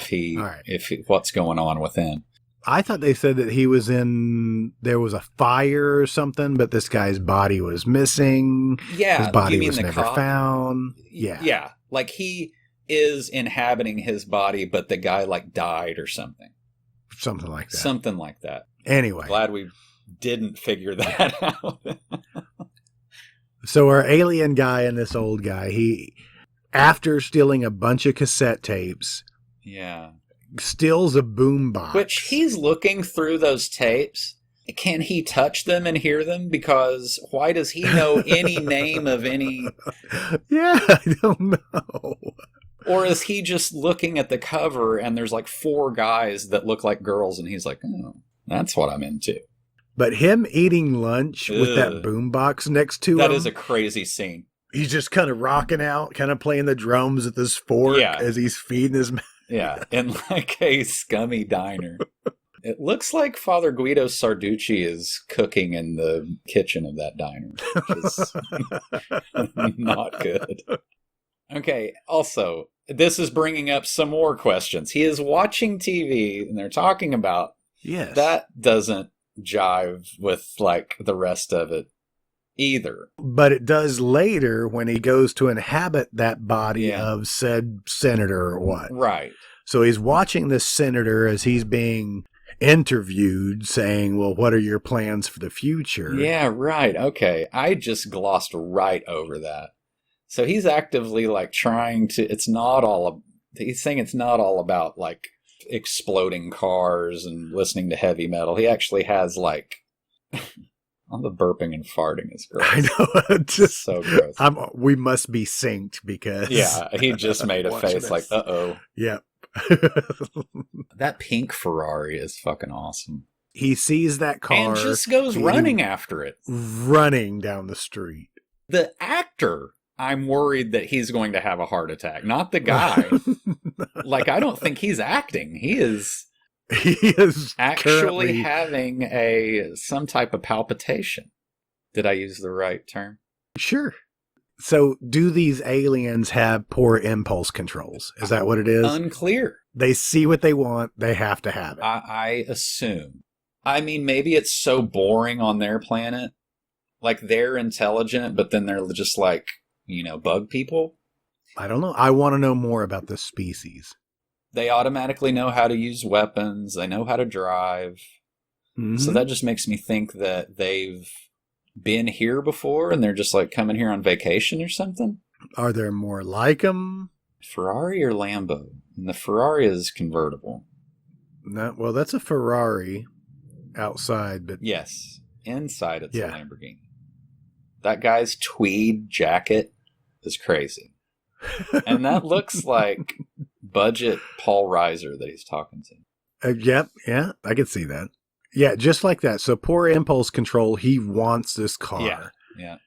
what's going on within. I thought they said that there was a fire or something, but this guy's body was missing. Yeah. His body was never found. Yeah. Yeah. Like he is inhabiting his body, but the guy like died or something. Something like that. Something like that. Anyway. Glad we didn't figure that out. So our alien guy and this old guy, he, after stealing a bunch of cassette tapes. Yeah. Steals a boombox. Which he's looking through those tapes Can he touch them and hear them? Because why does he know any name of any... Yeah, I don't know. Or is he just looking at the cover and there's like 4 guys that look like girls and he's like, oh, that's what I'm into. But him eating lunch with that boombox next to him. That is a crazy scene. He's just kind of rocking out, kind of playing the drums at this fork as he's feeding his... Yeah, in like a scummy diner. It looks like Father Guido Sarducci is cooking in the kitchen of that diner, which is not good. Okay, also, this is bringing up some more questions. He is watching TV, and they're talking about... Yes. That doesn't jive with, like, the rest of it either. But it does later when he goes to inhabit that body of said senator or what. Right. So he's watching this senator as he's being interviewed saying, well, what are your plans for the future? Yeah, right. Okay. I just glossed right over that. So he's actively like trying to, he's saying it's not all about like exploding cars and listening to heavy metal. He actually has like, all the burping and farting is gross. I know. Just so gross. We must be synced because. Yeah. He just made a face like, uh-oh. Yep. That pink Ferrari is fucking awesome. He sees that car and just goes running after it. Running down the street. The actor, I'm worried that he's going to have a heart attack. Not the guy. Like, I don't think he's acting. He is actually having some type of palpitation. Did I use the right term? Sure. So, do these aliens have poor impulse controls? Is that what it is? Unclear. They see what they want. They have to have it. I assume. I mean, maybe it's so boring on their planet. Like, they're intelligent, but then they're just like, bug people. I don't know. I want to know more about this species. They automatically know how to use weapons. They know how to drive. Mm-hmm. So that just makes me think that they've been here before and they're just like coming here on vacation or something. Are there more like them? Ferrari or Lambo? And the Ferrari is convertible. No, well, that's a Ferrari outside, but yes, inside it's a Lamborghini. That guy's tweed jacket is crazy. And that looks like budget Paul Reiser that he's talking to. Yep, yeah, I can see that. Yeah, just like that. So poor impulse control, he wants this car. Yeah.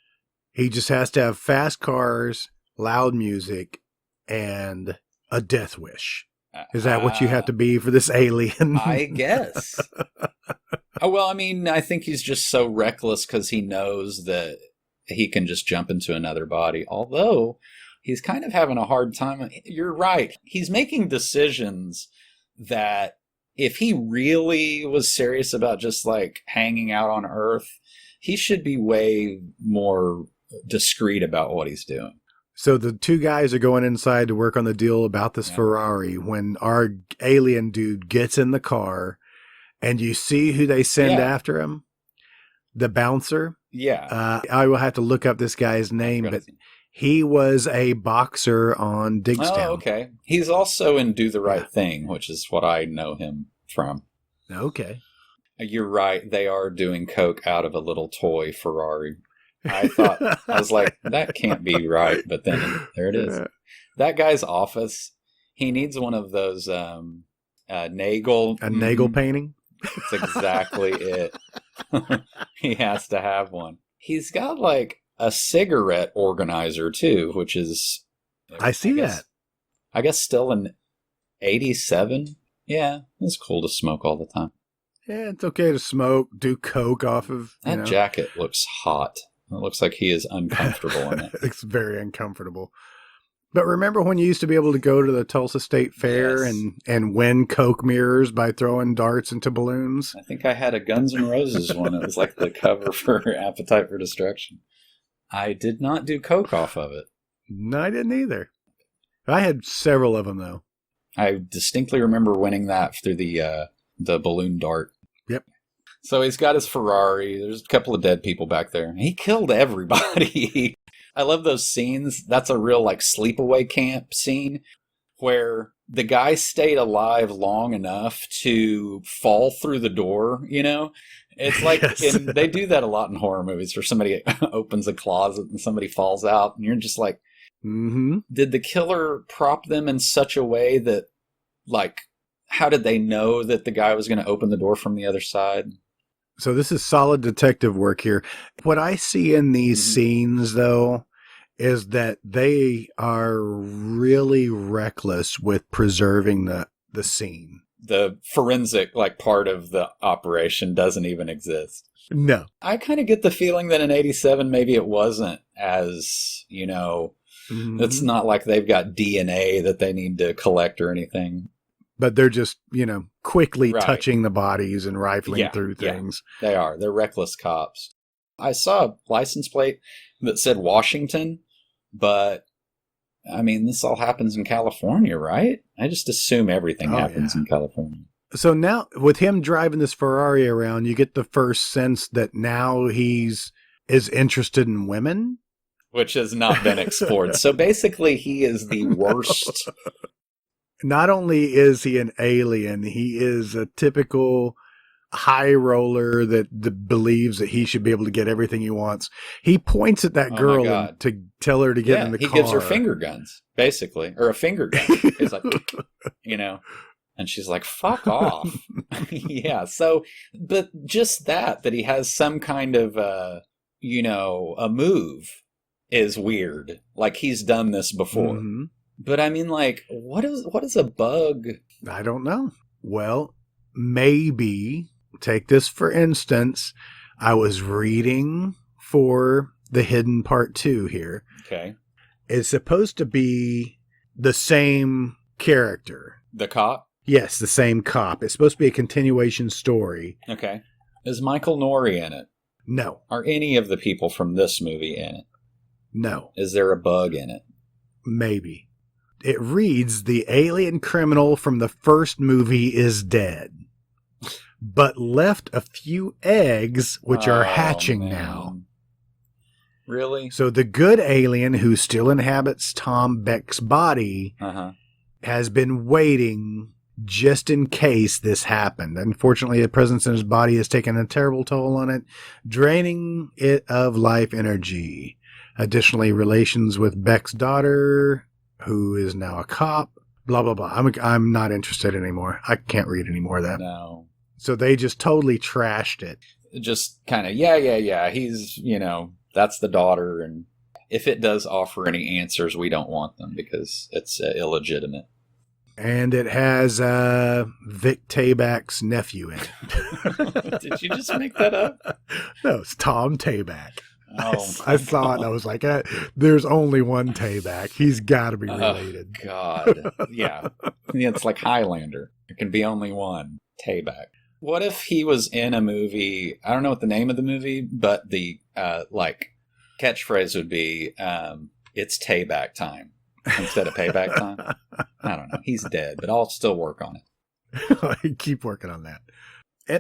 He just has to have fast cars, loud music, and a death wish. Is that what you have to be for this alien? I guess. Well, I mean, I think he's just so reckless because he knows that he can just jump into another body. Although, he's kind of having a hard time. You're right. He's making decisions that if he really was serious about just like hanging out on Earth, he should be way more discreet about what he's doing. So the 2 guys are going inside to work on the deal about this Ferrari when our alien dude gets in the car and you see who they send after him? The bouncer? Yeah. I will have to look up this guy's name, but he was a boxer on Digstown. Oh, okay. He's also in Do the Right Thing, which is what I know him from. Okay. You're right. They are doing coke out of a little toy Ferrari. I was like, that can't be right. But then there it is. That guy's office, he needs one of those Nagel. A Nagel painting? That's exactly it. He has to have one. He's got like a cigarette organizer too, which is... I guess still in 87. Yeah, it's cool to smoke all the time. Yeah, it's okay to smoke, do coke off of... That jacket looks hot. It looks like he is uncomfortable in it. It's very uncomfortable. But remember when you used to be able to go to the Tulsa State Fair and win coke mirrors by throwing darts into balloons? I think I had a Guns N' Roses one. It was like the cover for Appetite for Destruction. I did not do coke off of it. No, I didn't either. I had several of them, though. I distinctly remember winning that through the balloon dart. Yep. So he's got his Ferrari. There's a couple of dead people back there. He killed everybody. I love those scenes. That's a real like sleepaway camp scene where the guy stayed alive long enough to fall through the door, It's like, Yes. they do that a lot in horror movies where somebody opens a closet and somebody falls out, and you're just like, Mm-hmm. did the killer prop them in such a way that, like, how did they know that the guy was going to open the door from the other side? So this is solid detective work here. What I see in these Mhm. scenes, though, is that they are really reckless with preserving the scene. The forensic, like, part of the operation doesn't even exist. No. I kind of get the feeling that in 87, maybe it wasn't as, Mhm. it's not like they've got DNA that they need to collect or anything. But they're just, quickly Right. touching the bodies and rifling Yeah, through yeah. things. They are. They're reckless cops. I saw a license plate that said Washington, but I mean, this all happens in California, right? I just assume everything Oh, happens yeah. in California. So now, with him driving this Ferrari around, you get the first sense that now is interested in women. Which has not been explored. So basically, he is the worst. Not only is he an alien, he is a typical high roller that believes that he should be able to get everything he wants. He points at that Oh, my girl God. and to tell her to get in the he car. gives her finger guns, basically. Or a finger gun. It's like, and she's like, fuck off. Yeah, so, but just that he has some kind of, a move is weird. Like, he's done this before. Mm-hmm. But I mean, like, what is a bug? I don't know. Well, maybe, take this for instance, I was reading for The Hidden Part 2 here. Okay. It's supposed to be the same character. The cop? Yes, the same cop. It's supposed to be a continuation story. Okay. Is Michael Nouri in it? No. Are any of the people from this movie in it? No. Is there a bug in it? Maybe. It reads, the alien criminal from the first movie is dead, but left a few eggs which are hatching man. now. Really? So the good alien who still inhabits Tom Beck's body has been waiting just in case this happened. Unfortunately, the presence in his body has taken a terrible toll on it, draining it of life energy. Additionally, relations with Beck's daughter, who is now a cop, blah, blah, blah. I'm not interested anymore. I can't read any more of that. No. So they just totally trashed it. Just kind of, yeah. He's, that's the daughter. And if it does offer any answers, we don't want them because it's illegitimate. And it has Vic Tabak's nephew in it. Did you just make that up? No, it's Tom Tabak. Oh, I saw it and I was like, there's only one Tabak. He's got to be related. Oh, God. Yeah. It's like Highlander. There can be only one Tabak. What if he was in a movie? I don't know what the name of the movie, but the catchphrase would be, it's Tabak time instead of payback time. I don't know. He's dead, but I'll still work on it. Keep working on that.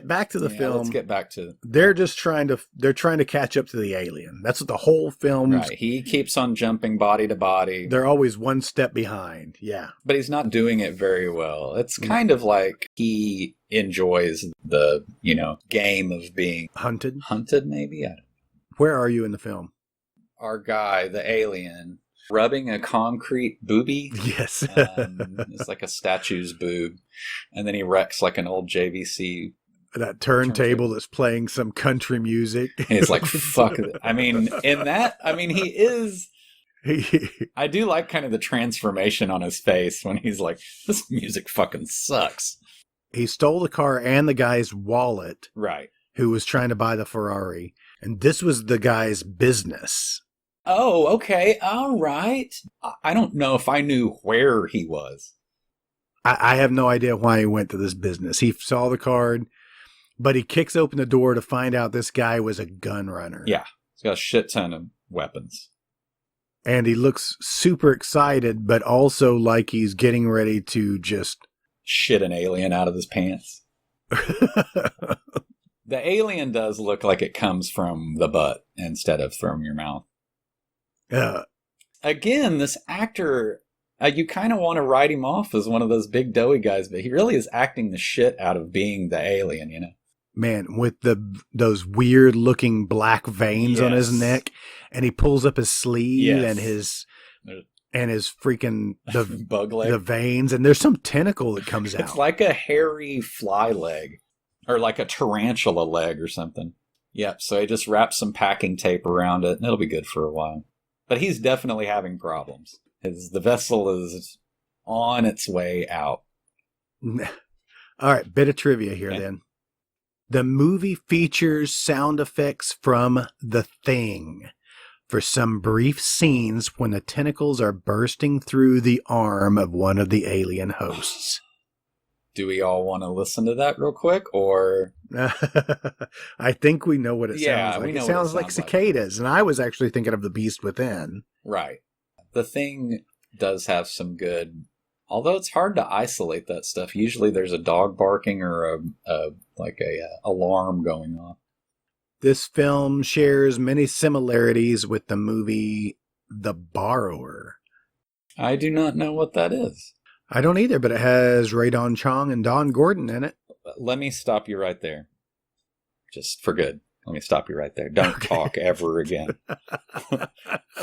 Back to the film. Let's get back to. They're trying to catch up to the alien. That's what the whole film. Right. He keeps on jumping body to body. They're always one step behind. Yeah. But he's not doing it very well. It's kind of like he enjoys the, game of being hunted. Hunted, maybe? I don't know. Where are you in the film? Our guy, the alien, rubbing a concrete boobie. Yes. It's like a statue's boob. And then he wrecks like an old JVC. That turntable that's playing some country music. And he's like, fuck it. I mean, he is. I do like kind of the transformation on his face when he's like, this music fucking sucks. He stole the car and the guy's wallet. Right. Who was trying to buy the Ferrari. And this was the guy's business. Oh, okay. All right. I don't know if I knew where he was. I have no idea why he went to this business. He saw the card, but he kicks open the door to find out this guy was a gun runner. Yeah. He's got a shit ton of weapons. And he looks super excited, but also like he's getting ready to just shit an alien out of his pants. The alien does look like it comes from the butt instead of from your mouth. Again, this actor, you kind of want to write him off as one of those big doughy guys, but he really is acting the shit out of being the alien, Man, with those weird looking black veins on his neck, and he pulls up his sleeve and his freaking the bug leg, the veins, and there's some tentacle that comes out. It's like a hairy fly leg, or like a tarantula leg or something. Yep. So he just wraps some packing tape around it, and it'll be good for a while. But he's definitely having problems. The vessel is on its way out. All right, bit of trivia here then. The movie features sound effects from The Thing for some brief scenes when the tentacles are bursting through the arm of one of the alien hosts. Do we all want to listen to that real quick, or? I think we know what it sounds like. We know it sounds like cicadas, and I was actually thinking of The Beast Within. Right. The Thing does have some good, although it's hard to isolate that stuff. Usually there's a dog barking or a alarm going on. This film shares many similarities with the movie The Borrower. I do not know what that is. I don't either, but it has Ray Don Chong and Don Gordon in it. Let me stop you right there. Just for good. Let me stop you right there. Don't talk ever again.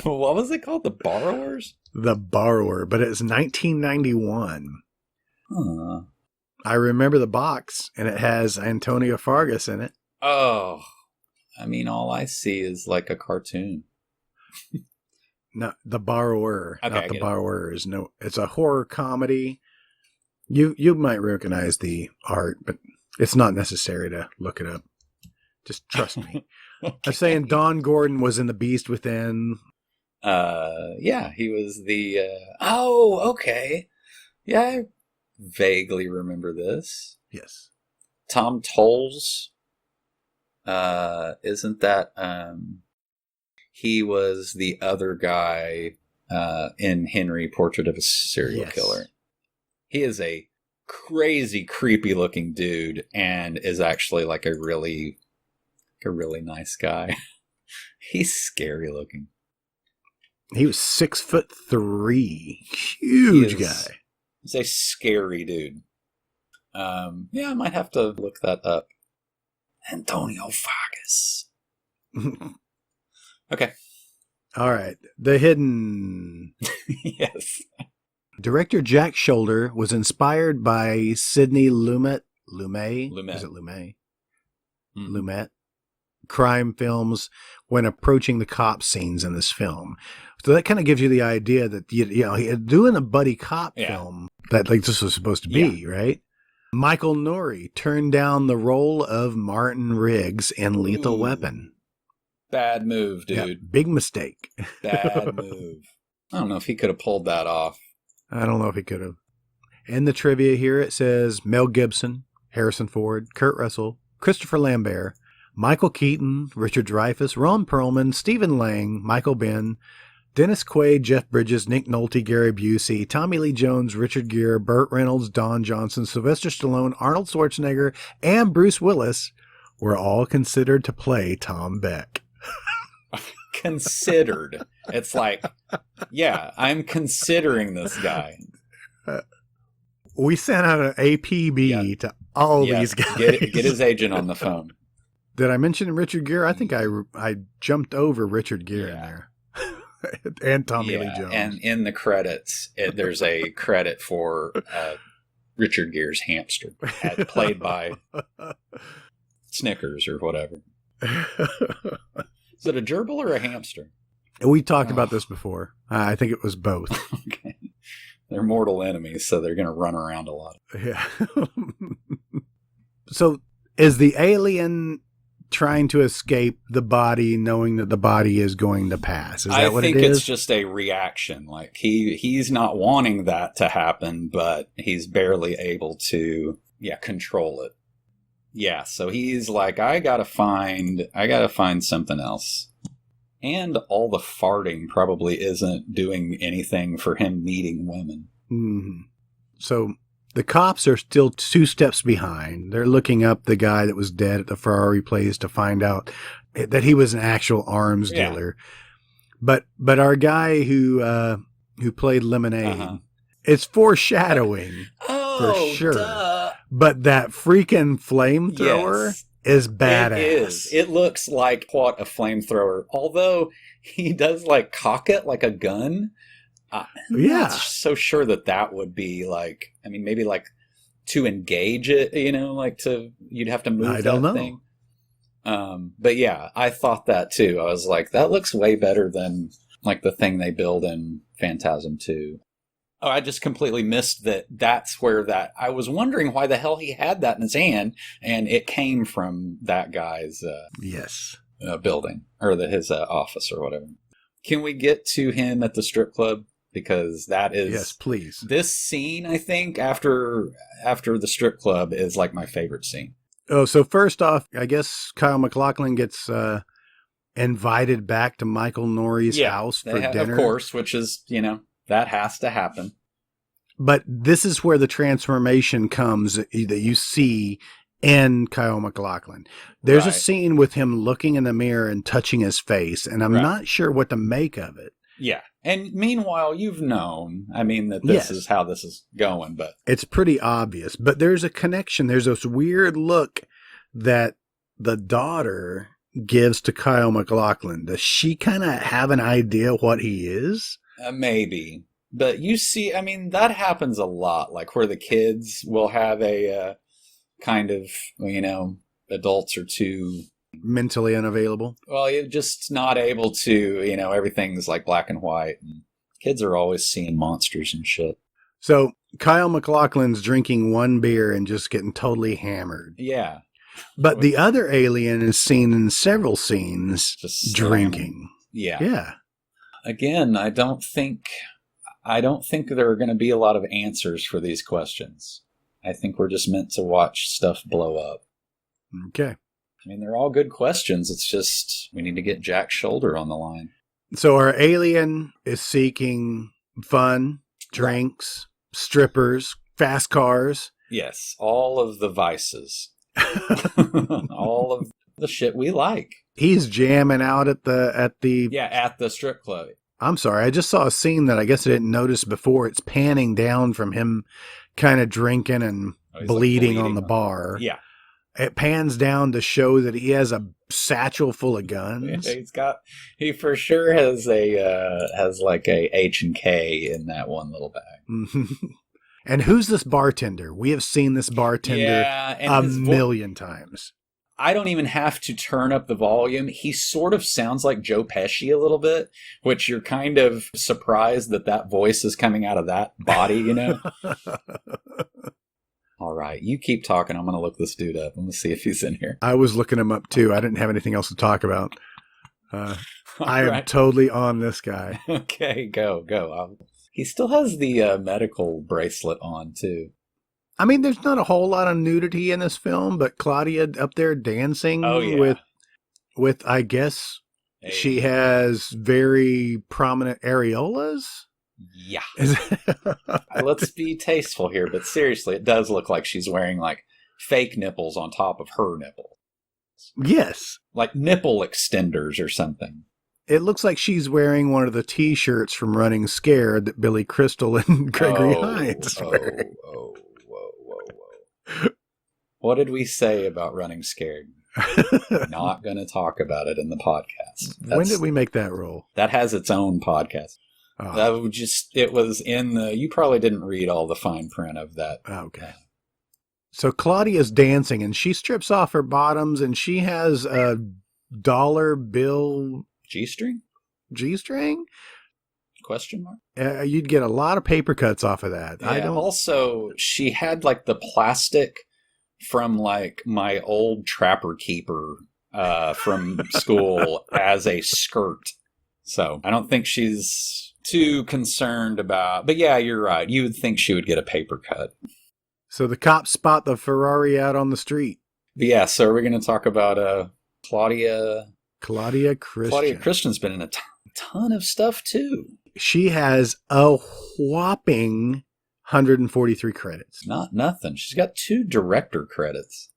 What was it called? The Borrowers? The Borrower, but it's 1991. Huh. I remember the box, and it has Antonio Fargas in it. Oh, I mean, all I see is like a cartoon. No, The Borrower, okay, not The Borrowers. No, it's a horror comedy. You might recognize the art, but it's not necessary to look it up. Just trust me. Okay. I'm saying Don Gordon was in The Beast Within. Yeah, he was the. Oh, okay. Yeah, I vaguely remember this. Yes. Tom Tolles. Isn't that? He was the other guy in Henry, Portrait of a Serial Killer. He is a crazy, creepy looking dude, and is actually like a really nice guy. He's scary looking. He was 6'3", huge guy. He's a scary dude. Yeah, I might have to look that up. Antonio Fargas. Okay. All right. The Hidden. Yes. Director Jack Shoulder was inspired by Sidney Lumet. Lumet? Is it Lumet? Mm-hmm. Lumet. Crime films when approaching the cop scenes in this film. So that kind of gives you the idea that, doing a buddy cop film that like this was supposed to be, right? Michael Nouri turned down the role of Martin Riggs in Lethal Weapon. Bad move, dude. Yeah, big mistake. Bad move. I don't know if he could have pulled that off. I don't know if he could have. In the trivia here, it says Mel Gibson, Harrison Ford, Kurt Russell, Christopher Lambert, Michael Keaton, Richard Dreyfuss, Ron Perlman, Stephen Lang, Michael Biehn, Dennis Quaid, Jeff Bridges, Nick Nolte, Gary Busey, Tommy Lee Jones, Richard Gere, Burt Reynolds, Don Johnson, Sylvester Stallone, Arnold Schwarzenegger, and Bruce Willis were all considered to play Tom Beck. Considered. It's like, yeah, I'm considering this guy. We sent out an APB to all these guys. Get his agent on the phone. Did I mention Richard Gere? I think I jumped over Richard Gere in there. And Tommy Lee Jones. And in the credits, there's a credit for Richard Gere's hamster, played by Snickers or whatever. Is it a gerbil or a hamster? We talked about this before. I think it was both. Okay. They're mortal enemies, so they're going to run around a lot. Yeah. So is the alien trying to escape the body, knowing that the body is going to pass? Is that what it is? I think it's just a reaction. Like he's not wanting that to happen, but he's barely able to control it. Yeah, so he's like, I gotta find something else. And all the farting probably isn't doing anything for him meeting women. Mm-hmm. So the cops are still 2 steps behind. They're looking up the guy that was dead at the Ferrari place to find out that he was an actual arms dealer. But our guy who played Lemonade, it's foreshadowing for sure. Duh. But that freaking flamethrower is badass. It is. It looks like what a flamethrower. Although he does like cock it like a gun. I'm not so sure that would be like. I mean, maybe like to engage it. Like you'd have to move that thing. But yeah, I thought that too. I was like, that looks way better than like the thing they build in Phantasm 2. Oh, I just completely missed that. That's where I was wondering why the hell he had that in his hand, and it came from that guy's building or his office or whatever. Can we get to him at the strip club? Because that is... Yes, please. This scene, I think, after the strip club is like my favorite scene. Oh, so first off, I guess Kyle MacLachlan gets invited back to Michael Norrie's house for dinner. Of course, which is, that has to happen. But this is where the transformation comes that you see in Kyle MacLachlan. There's a scene with him looking in the mirror and touching his face, and I'm not sure what to make of it. Yeah. And meanwhile, you've known, that this is how this is going, but... It's pretty obvious, but there's a connection. There's this weird look that the daughter gives to Kyle MacLachlan. Does she kind of have an idea what he is? Maybe. But you see, that happens a lot, like where the kids will have a kind of, adults are too... mentally unavailable. Well, you're just not able to, everything's like black and white. And kids are always seeing monsters and shit. So Kyle MacLachlan's drinking one beer and just getting totally hammered. Yeah. But the other alien is seen in several scenes just drinking. Yeah. Yeah. Again, I don't think there are going to be a lot of answers for these questions. I think we're just meant to watch stuff blow up. Okay. They're all good questions. It's just we need to get Jack's shoulder on the line. So our alien is seeking fun, drinks, strippers, fast cars. Yes, all of the vices. All of the shit we like. He's jamming out at the strip club. I'm sorry, I just saw a scene that I guess I didn't notice before. It's panning down from him kind of drinking and bleeding on the bar. Yeah. It pans down to show that he has a satchel full of guns. He for sure has like a H&K in that one little bag. And who's this bartender? We have seen this bartender a million times. I don't even have to turn up the volume. He sort of sounds like Joe Pesci a little bit, which you're kind of surprised that voice is coming out of that body, All right, you keep talking. I'm going to look this dude up. I'm going to see if he's in here. I was looking him up, too. I didn't have anything else to talk about. I am totally on this guy. Okay, go. He still has the medical bracelet on, too. There's not a whole lot of nudity in this film, but Claudia up there dancing with, I guess, she has very prominent areolas. Yeah. Let's be tasteful here, but seriously, it does look like she's wearing like fake nipples on top of her nipple. Yes. Like nipple extenders or something. It looks like she's wearing one of the t-shirts from Running Scared that Billy Crystal and Gregory Hines are wearing. Whoa. What did we say about Running Scared? Not going to talk about it in the podcast. When did we make that rule? That has its own podcast. Oh. It was in you probably didn't read all the fine print of that. Okay. So Claudia's dancing and she strips off her bottoms and she has a dollar bill G-string? Question mark? You'd get a lot of paper cuts off of that. Yeah, also, she had like the plastic from like my old Trapper Keeper from school as a skirt. So I don't think she's too concerned about, but yeah, you're right. You would think she would get a paper cut. So the cops spot the Ferrari out on the street. But yeah, so are we going to talk about Claudia Christian? Claudia Christian's been in a ton of stuff too. She has a whopping 143 credits. Not nothing. She's got 2 director credits.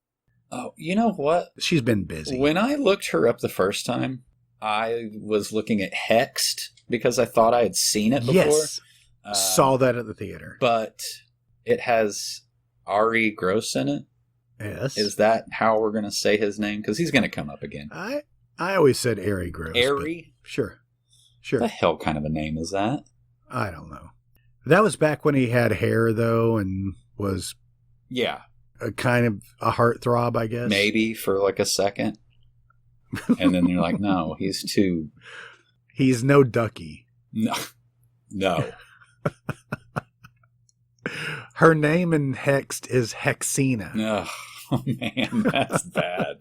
Oh, you know what? She's been busy. When I looked her up the first time, I was looking at Hexed because I thought I had seen it before. Yes. Saw that at the theater. But it has Ari Gross in it. S. Is that how we're going to say his name? Because he's going to come up again. I always said Airy Gross. Airy? Sure. What the hell kind of a name is that? I don't know. That was back when he had hair, though, and was a kind of a heartthrob, I guess. Maybe for like a second. And then you're like, no, he's too... He's no Ducky. No. Her name in Hexed is Hexina. Oh, man, that's bad.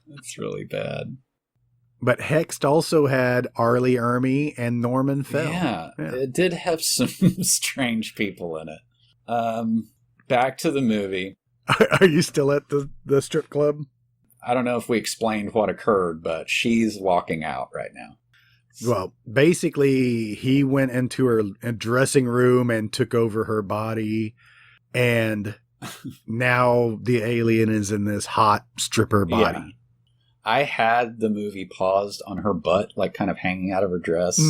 That's really bad. But Hexed also had Arlie Ermy and Norman Fell. Yeah, it did have some strange people in it. Back to the movie. Are you still at the strip club? I don't know if we explained what occurred, but she's walking out right now. Well, basically, he went into her dressing room and took over her body, and now the alien is in this hot stripper body. Yeah. I had the movie paused on her butt, like kind of hanging out of her dress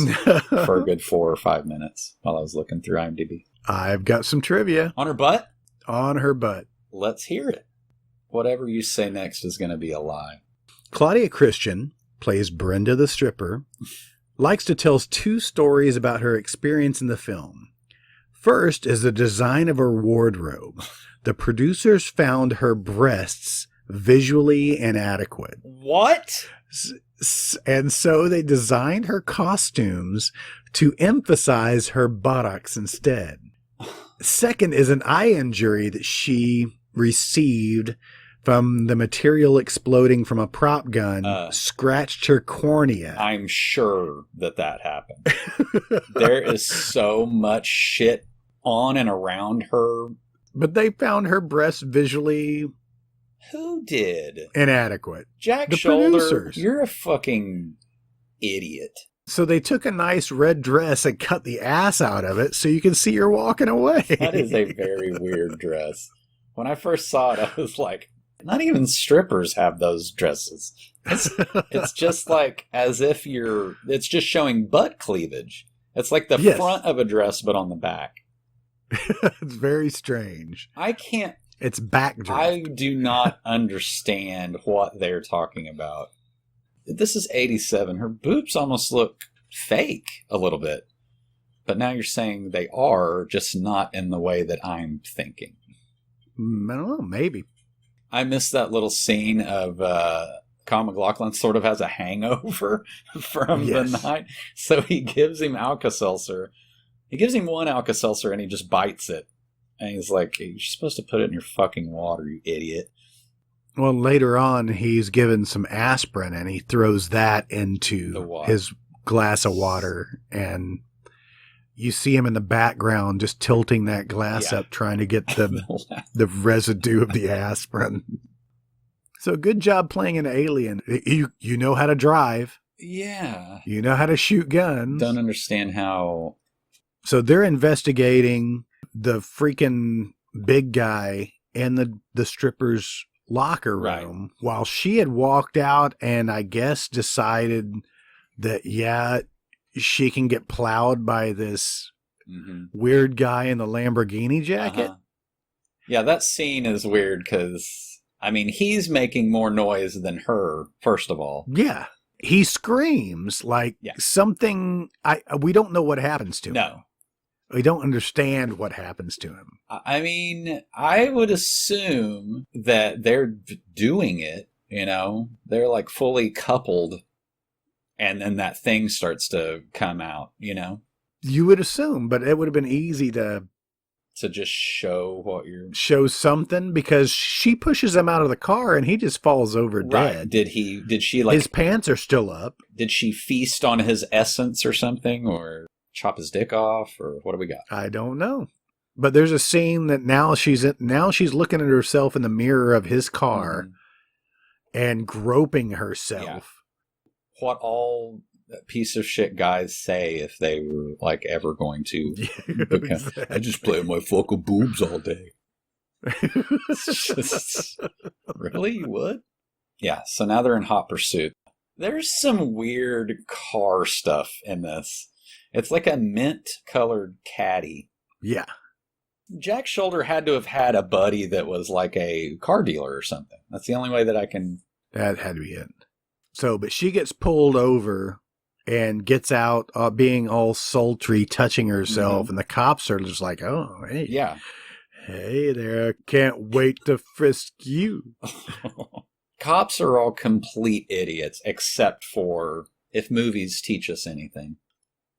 for a good 4 or 5 minutes while I was looking through IMDb. I've got some trivia. On her butt? On her butt. Let's hear it. Whatever you say next is going to be a lie. Claudia Christian plays Brenda the stripper, likes to tell 2 stories about her experience in the film. First is the design of her wardrobe. The producers found her breasts visually inadequate. What? And so they designed her costumes to emphasize her buttocks instead. Second is an eye injury that she received from the material exploding from a prop gun, scratched her cornea. I'm sure that happened. There is so much shit on and around her. But they found her breasts visually... Who did? Inadequate. Jack the Shoulder, producers. You're a fucking idiot. So they took a nice red dress and cut the ass out of it so you can see her walking away. That is a very weird dress. When I first saw it, I was like, not even strippers have those dresses. It's just like as if it's just showing butt cleavage. It's like the front of a dress, but on the back. It's very strange. I can't. It's backdrift. I do not understand what they're talking about. This is 87. Her boobs almost look fake a little bit. But now you're saying they are, just not in the way that I'm thinking. I don't know, maybe. I missed that little scene of Kyle MacLachlan sort of has a hangover from the night. So he gives him Alka-Seltzer. He gives him one Alka-Seltzer and he just bites it. And he's like, you're supposed to put it in your fucking water, you idiot. Well, later on, he's given some aspirin and he throws that into his glass of water. And you see him in the background just tilting that glass up, trying to get the residue of the aspirin. So good job playing an alien. You know how to drive. Yeah. You know how to shoot guns. Don't understand how. So they're investigating the freaking big guy in the stripper's locker room while she had walked out and I guess decided that, she can get plowed by this weird guy in the Lamborghini jacket. Yeah, that scene is weird because, I mean, he's making more noise than her, first of all. Yeah. He screams like something. We don't know what happens to him. No. We don't understand what happens to him. I mean, I would assume that they're doing it, they're like fully coupled and then that thing starts to come out, You would assume, but it would have been easy to just show show something because she pushes him out of the car and he just falls over dead. Did she like his pants are still up? Did she feast on his essence or something or chop his dick off or what do we got? I don't know. But there's a scene that now she's looking at herself in the mirror of his car and groping herself. Yeah. What all piece of shit guys say if they were like ever going to become, exactly. I just play with my fucking boobs all day. Really? You would? Yeah, so now they're in hot pursuit. There's some weird car stuff in this. It's like a mint-colored caddy. Yeah. Jack Shoulder had to have had a buddy that was like a car dealer or something. That's the only way that I can... That had to be it. So, but she gets pulled over and gets out being all sultry, touching herself. And the cops are just like, oh, hey. Yeah. Hey there, can't wait to frisk you. Cops are all complete idiots, except for if movies teach us anything.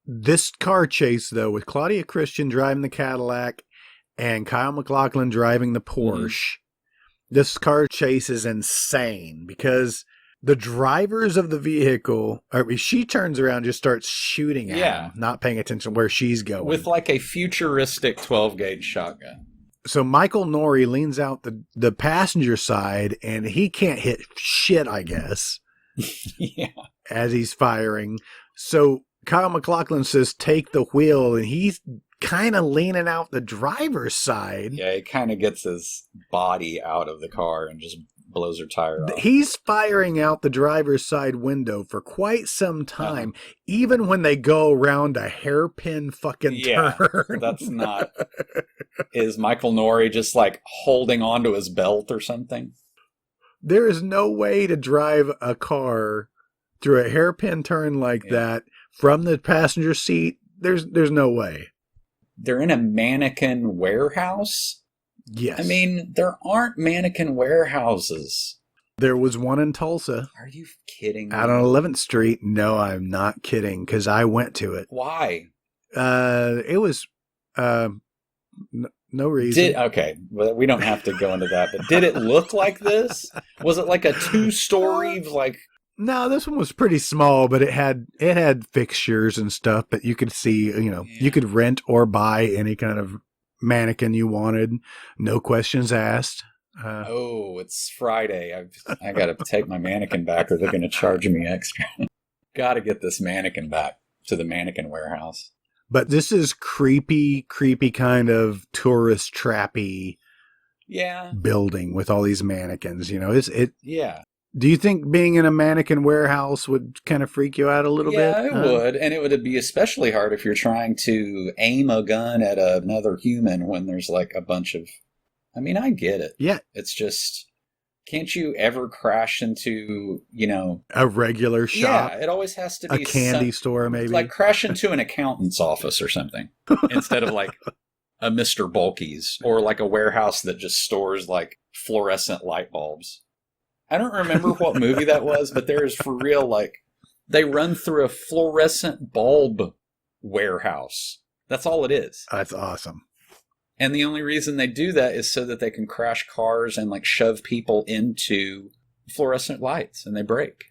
This car chase, though, with Claudia Christian driving the Cadillac and Kyle MacLachlan driving the Porsche, this car chase is insane because the drivers of the vehicle, she turns around and just starts shooting at him, not paying attention where she's going. With like a futuristic 12-gauge shotgun. So Michael Nouri leans out the passenger side, and he can't hit shit, I guess, as he's firing. So Kyle MacLachlan says, take the wheel, and he's kind of leaning out the driver's side. Yeah, he kind of gets his body out of the car and just blows her tire off. He's firing out the driver's side window for quite some time, even when they go around a hairpin fucking turn. That's not... Is Michael Nouri just like holding onto his belt or something? There is no way to drive a car through a hairpin turn like that from the passenger seat. There's no way. They're in a mannequin warehouse? Yes. I mean, there aren't mannequin warehouses. There was one in Tulsa. Are you kidding me? Out on 11th Street. No, I'm not kidding, because I went to it. Why? It was no reason. Okay, well, we don't have to go into that, but did it look like this? Was it like a 2-story, like... No, this one was pretty small, but it had fixtures and stuff, but you could see, you could rent or buy any kind of mannequin you wanted. No questions asked. It's Friday. I got to take my mannequin back or they're going to charge me extra. Got to get this mannequin back to the mannequin warehouse. But this is creepy kind of tourist trappy building with all these mannequins. Yeah. Do you think being in a mannequin warehouse would kind of freak you out a little bit? Yeah, it would. And it would be especially hard if you're trying to aim a gun at another human when there's like a bunch of... I mean, I get it. Yeah. It's just... Can't you ever crash into, a regular shop? Yeah, it always has to be a candy store, maybe. Like crash into an accountant's office or something instead of like a Mr. Bulky's or like a warehouse that just stores like fluorescent light bulbs. I don't remember what movie that was, but there is for real, like, they run through a fluorescent bulb warehouse. That's all it is. That's awesome. And the only reason they do that is so that they can crash cars and, like, shove people into fluorescent lights, and they break.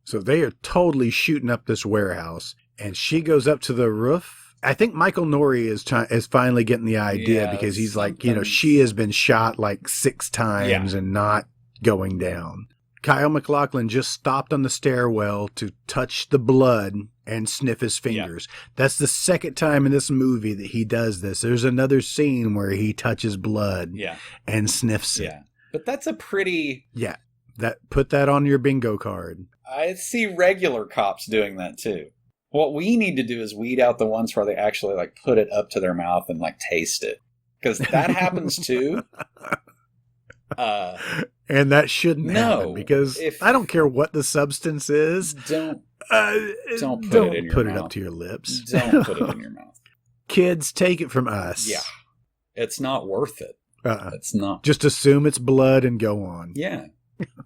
So they are totally shooting up this warehouse, and she goes up to the roof. I think Michael Nouri is finally getting the idea because he's like, she has been shot like 6 times and not going down. Kyle MacLachlan just stopped on the stairwell to touch the blood and sniff his fingers. That's the second time in this movie that he does this. There's another scene where he touches blood and sniffs it. Yeah. But that's a pretty... Yeah. Put that on your bingo card. I see regular cops doing that too. What we need to do is weed out the ones where they actually like put it up to their mouth and like taste it. Because that happens too. And that shouldn't happen because I don't care what the substance is. Don't put it up to your lips. Don't put it in your mouth. Kids, take it from us. Yeah. It's not worth it. It's not. Just assume it's blood and go on. Yeah.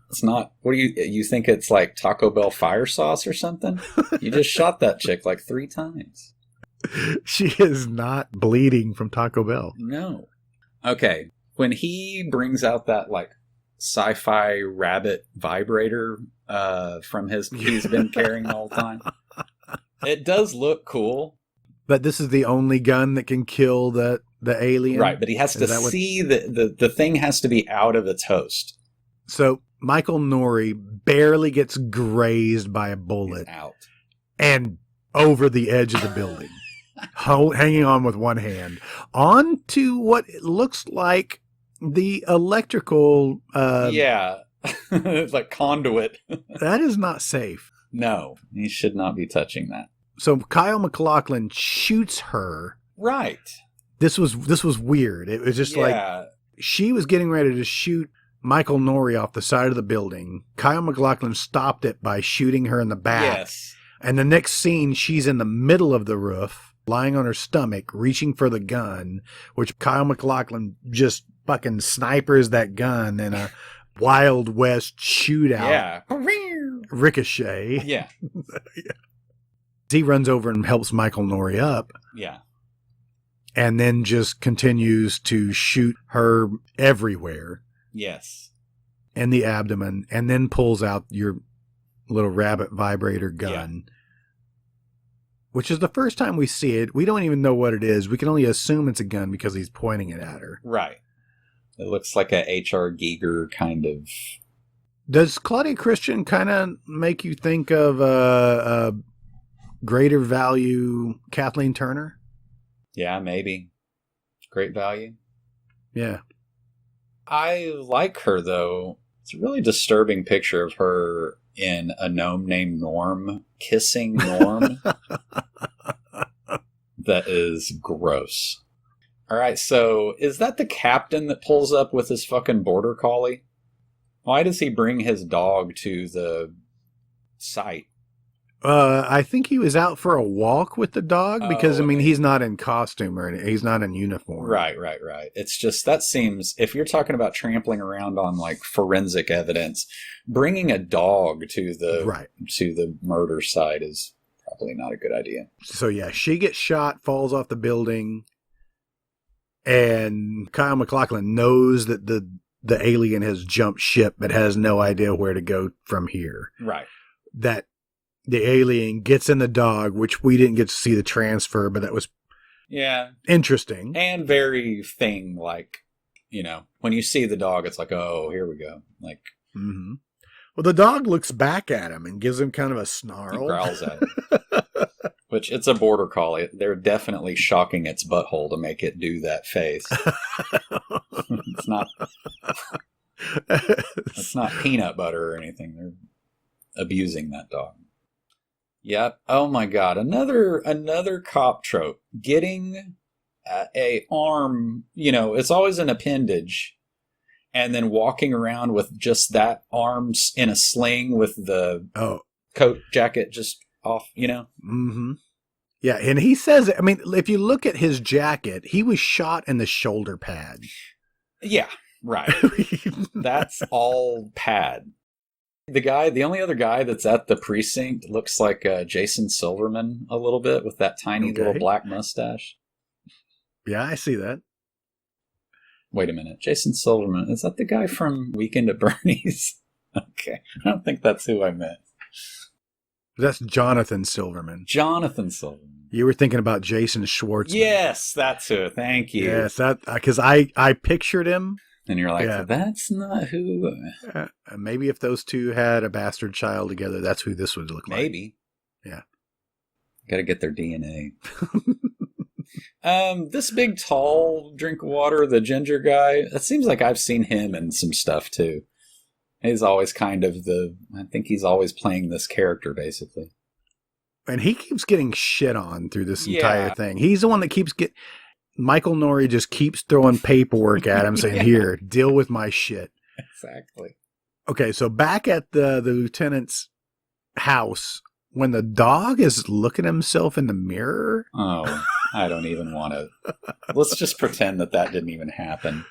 It's not. What do you think it's like Taco Bell fire sauce or something? You just shot that chick like 3 times. She is not bleeding from Taco Bell. No. Okay. When he brings out that like sci-fi rabbit vibrator from he's been carrying the whole time, it does look cool. But this is the only gun that can kill the alien, right? But he has to see the thing has to be out of its host. So Michael Nouri barely gets grazed by a bullet and over the edge of the building, hanging on with one hand onto what looks like the electrical like conduit. That is not safe. No, he should not be touching that. So Kyle MacLachlan shoots her. Right. This was weird. It was just like she was getting ready to shoot Michael Norrie off the side of the building. Kyle MacLachlan stopped it by shooting her in the back. Yes. And the next scene, she's in the middle of the roof, lying on her stomach, reaching for the gun, which Kyle MacLachlan just fucking snipers that gun in a Wild West shootout. Yeah. Ricochet. Yeah. He runs over and helps Michael Norrie up. Yeah. And then just continues to shoot her everywhere. Yes. In the abdomen, and then pulls out your little rabbit vibrator gun. Yeah. Which is the first time we see it. We don't even know what it is. We can only assume it's a gun because he's pointing it at her. Right. It looks like a H.R. Giger kind of... Does Claudia Christian kind of make you think of a greater value Kathleen Turner? Yeah, maybe. Great value. Yeah. I like her, though. It's a really disturbing picture of her in A Gnome Named Norm kissing Norm. That is gross. All right, so is that the captain that pulls up with his fucking border collie? Why does he bring his dog to the site? I think he was out for a walk with the dog because, okay. he's not in costume or he's not in uniform. Right. It's just, that seems, if you're talking about trampling around on like forensic evidence, bringing a dog to the murder site is probably not a good idea. So yeah, she gets shot, falls off the building, and Kyle MacLachlan knows that the alien has jumped ship but has no idea where to go from here. Right. That the alien gets in the dog, which we didn't get to see the transfer, but that was interesting. And very thing, like, when you see the dog, it's like, oh, here we go. Like, mm-hmm. Well, the dog looks back at him and gives him kind of a snarl. He growls at him. Which, it's a border collie. They're definitely shocking its butthole to make it do that face. It's not peanut butter or anything. They're abusing that dog. Yep. Oh my God. Another cop trope. Getting a arm, it's always an appendage, and then walking around with just that arm in a sling with the coat jacket just off, Mm-hmm. Yeah, and he says, if you look at his jacket, he was shot in the shoulder pad. Yeah, right. That's all pad. The only other guy that's at the precinct looks like Jason Silverman a little bit with that tiny little black mustache. Yeah, I see that. Wait a minute. Jason Silverman, is that the guy from Weekend at Bernie's? Okay. I don't think that's who I meant. That's Jonathan Silverman. Jonathan Silverman. You were thinking about Jason Schwartzman. Yes, that's who. Thank you. Yes, because I pictured him. And you're like, that's not who. Maybe if those two had a bastard child together, that's who this would look like. Maybe. Yeah. Got to get their DNA. This big, tall drink of water, the ginger guy, it seems like I've seen him in some stuff too. He's always kind of I think he's always playing this character, basically. And he keeps getting shit on through this entire thing. He's the one that keeps Michael Norrie just keeps throwing paperwork at him saying, here, deal with my shit. Exactly. Okay, so back at the lieutenant's house, when the dog is looking at himself in the mirror. Oh, I don't even want to. Let's just pretend that didn't even happen.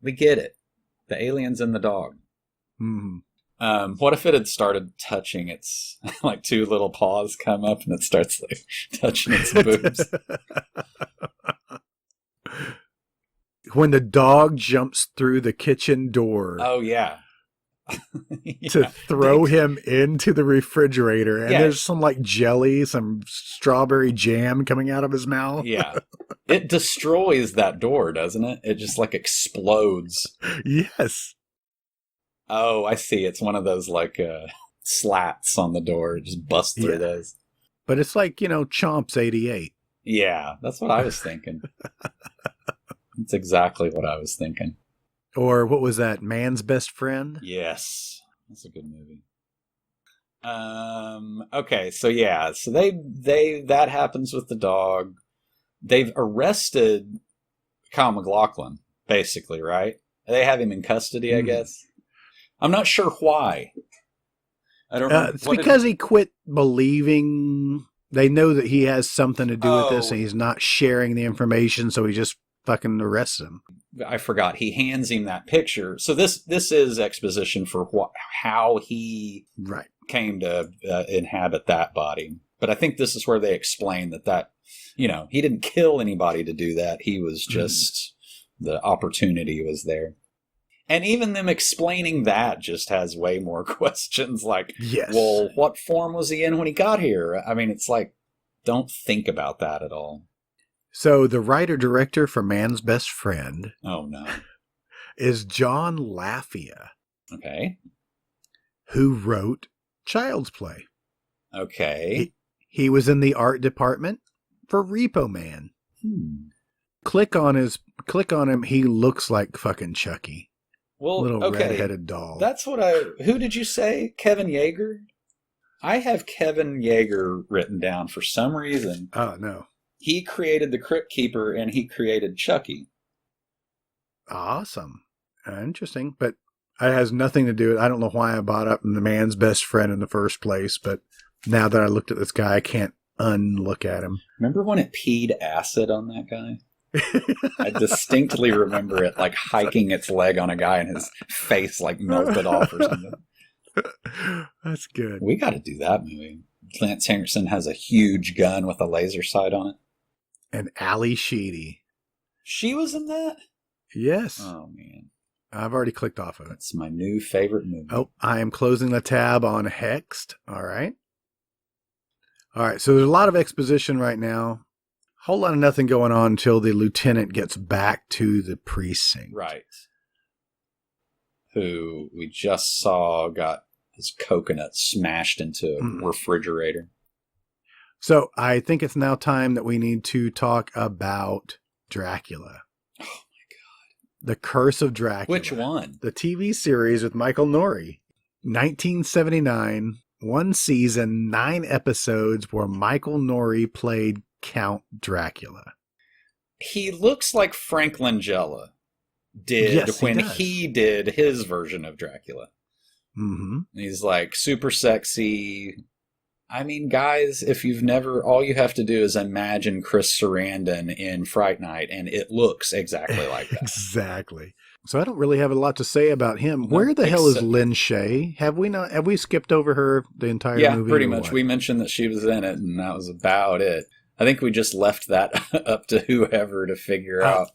We get it. The alien's in the dog. Mm-hmm. What if it had started touching its, like two little paws come up and it starts like touching its boobs? When the dog jumps through the kitchen door. Oh, yeah. To throw him into the refrigerator. And there's some like jelly, some strawberry jam coming out of his mouth. Yeah. It destroys that door, doesn't it? It just like explodes. Yes. Oh, I see. It's one of those like slats on the door. It just busts through those. But it's like, Chomp's 88. Yeah, that's what I was thinking. That's exactly what I was thinking. Or what was that? Man's Best Friend? Yes. That's a good movie. Okay, so so that happens with the dog. they've arrested Kyle MacLachlan, basically, right? They have him in custody, I guess. I'm not sure why. I don't know. It's because he quit believing. They know that he has something to do with this, and he's not sharing the information, so he just fucking arrests him. I forgot. He hands him that picture. So this is exposition for how he came to inhabit that body. But I think this is where they explain that he didn't kill anybody to do that. He was just the opportunity was there. And even them explaining that just has way more questions like, well, what form was he in when he got here? I mean, it's like, don't think about that at all. So the writer-director for Man's Best Friend is John Lafia. Okay. Who wrote Child's Play. Okay. He was in the art department for Repo Man. Click on him, he looks like fucking Chucky. Well, little red-headed doll. That's what who did you say? Kevin Yeager? I have Kevin Yeager written down for some reason. Oh, no. He created the Crypt Keeper and he created Chucky. Awesome. Interesting. But it has nothing to do with, I don't know why I bought up The Man's Best Friend in the first place, but now that I looked at this guy, I can't unlook at him. Remember when it peed acid on that guy? I distinctly remember it like hiking its leg on a guy and his face like melted off or something. That's good. We got to do that movie. Lance Henriksen has a huge gun with a laser sight on it. And Ali Sheedy. She was in that? Yes. Oh, man. I've already clicked off of it. It's my new favorite movie. Oh, I am closing the tab on Hexed. All right. So there's a lot of exposition right now. Whole lot of nothing going on until the lieutenant gets back to the precinct. Right. Who we just saw got his coconut smashed into a refrigerator. So I think it's now time that we need to talk about Dracula. Oh, my God. The Curse of Dracula. Which one? The TV series with Michael Nouri. 1979, one season, 9 episodes where Michael Nouri played Count Dracula. He looks like Frank Langella did he did his version of Dracula. He's like super sexy. I mean, guys, if you've never, all you have to do is imagine Chris Sarandon in Fright Night, and it looks exactly like that. Exactly. So I don't really have a lot to say about him. Where the hell is Lynn Shay? Have we skipped over her the entire movie? Yeah, pretty much. We mentioned that she was in it, and that was about it. I think we just left that up to whoever to figure out.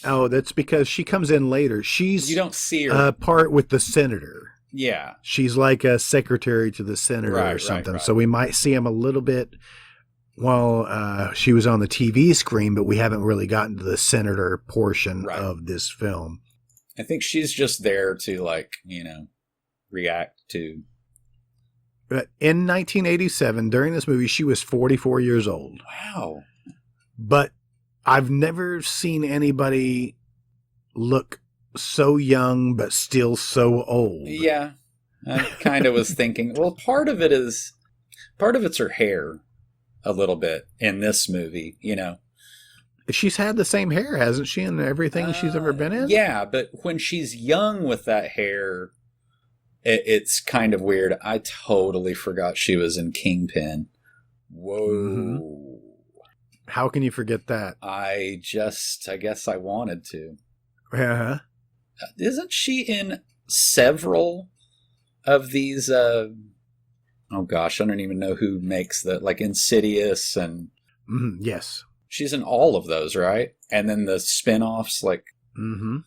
Oh, that's because she comes in later. You don't see her. Part with the senator. Yeah. She's like a secretary to the senator or something. Right. So we might see him a little bit while she was on the TV screen, but we haven't really gotten to the senator portion of this film. I think she's just there to react to. But in 1987, during this movie, she was 44 years old. Wow. But I've never seen anybody look so young but still so old. Yeah. I kind of was thinking, well, part of it's her hair a little bit in this movie, She's had the same hair, hasn't she, in everything she's ever been in? Yeah, but when she's young with that hair, it's kind of weird. I totally forgot she was in Kingpin. Whoa. Mm-hmm. How can you forget that? I guess I wanted to. Uh-huh. Isn't she in several of these, oh gosh, I don't even know who makes that, like Insidious and... Yes. She's in all of those, right? And then the spin-offs, like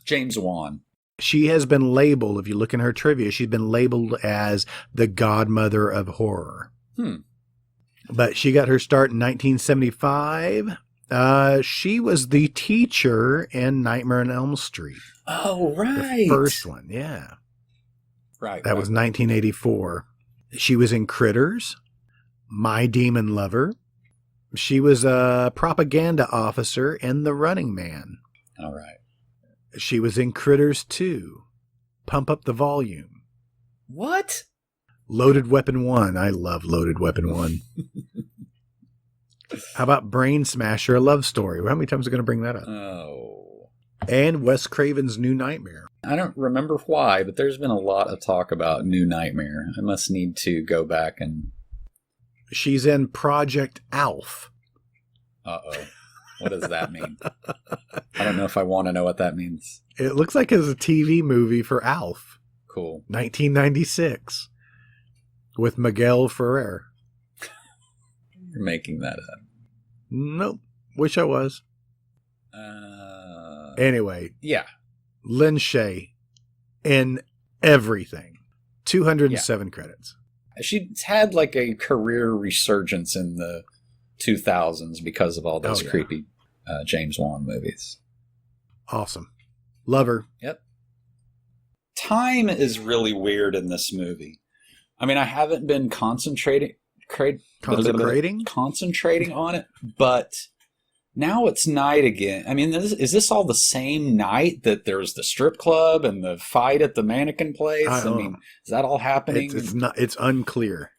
James Wan. She has been labeled, if you look in her trivia, she's been labeled as the godmother of horror. But she got her start in 1975. She was the teacher in Nightmare on Elm Street. Oh, right. The first one, yeah. Right. That was 1984. She was in Critters, My Demon Lover. She was a propaganda officer in The Running Man. All right. She was in Critters 2, Pump Up the Volume. What? Loaded Weapon 1. I love Loaded Weapon 1. How about Brain Smasher, a love story? How many times are we going to bring that up? Oh. And Wes Craven's New Nightmare. I don't remember why, but there's been a lot of talk about New Nightmare. I must need to go back and... She's in Project Alf. Uh-oh. What does that mean? I don't know if I want to know what that means. It looks like it's a TV movie for Alf. Cool. 1996. With Miguel Ferrer. You're making that up. Nope. Wish I was. Anyway. Yeah. Lin Shaye in everything. 207 credits. She's had like a career resurgence in the 2000s because of all those creepy James Wan movies. Awesome. Love her. Yep. Time is really weird in this movie. I mean, I haven't been concentrating on it, but now it's night again. I mean, is this all the same night that there's the strip club and the fight at the mannequin place? I mean, is that all happening? It's unclear.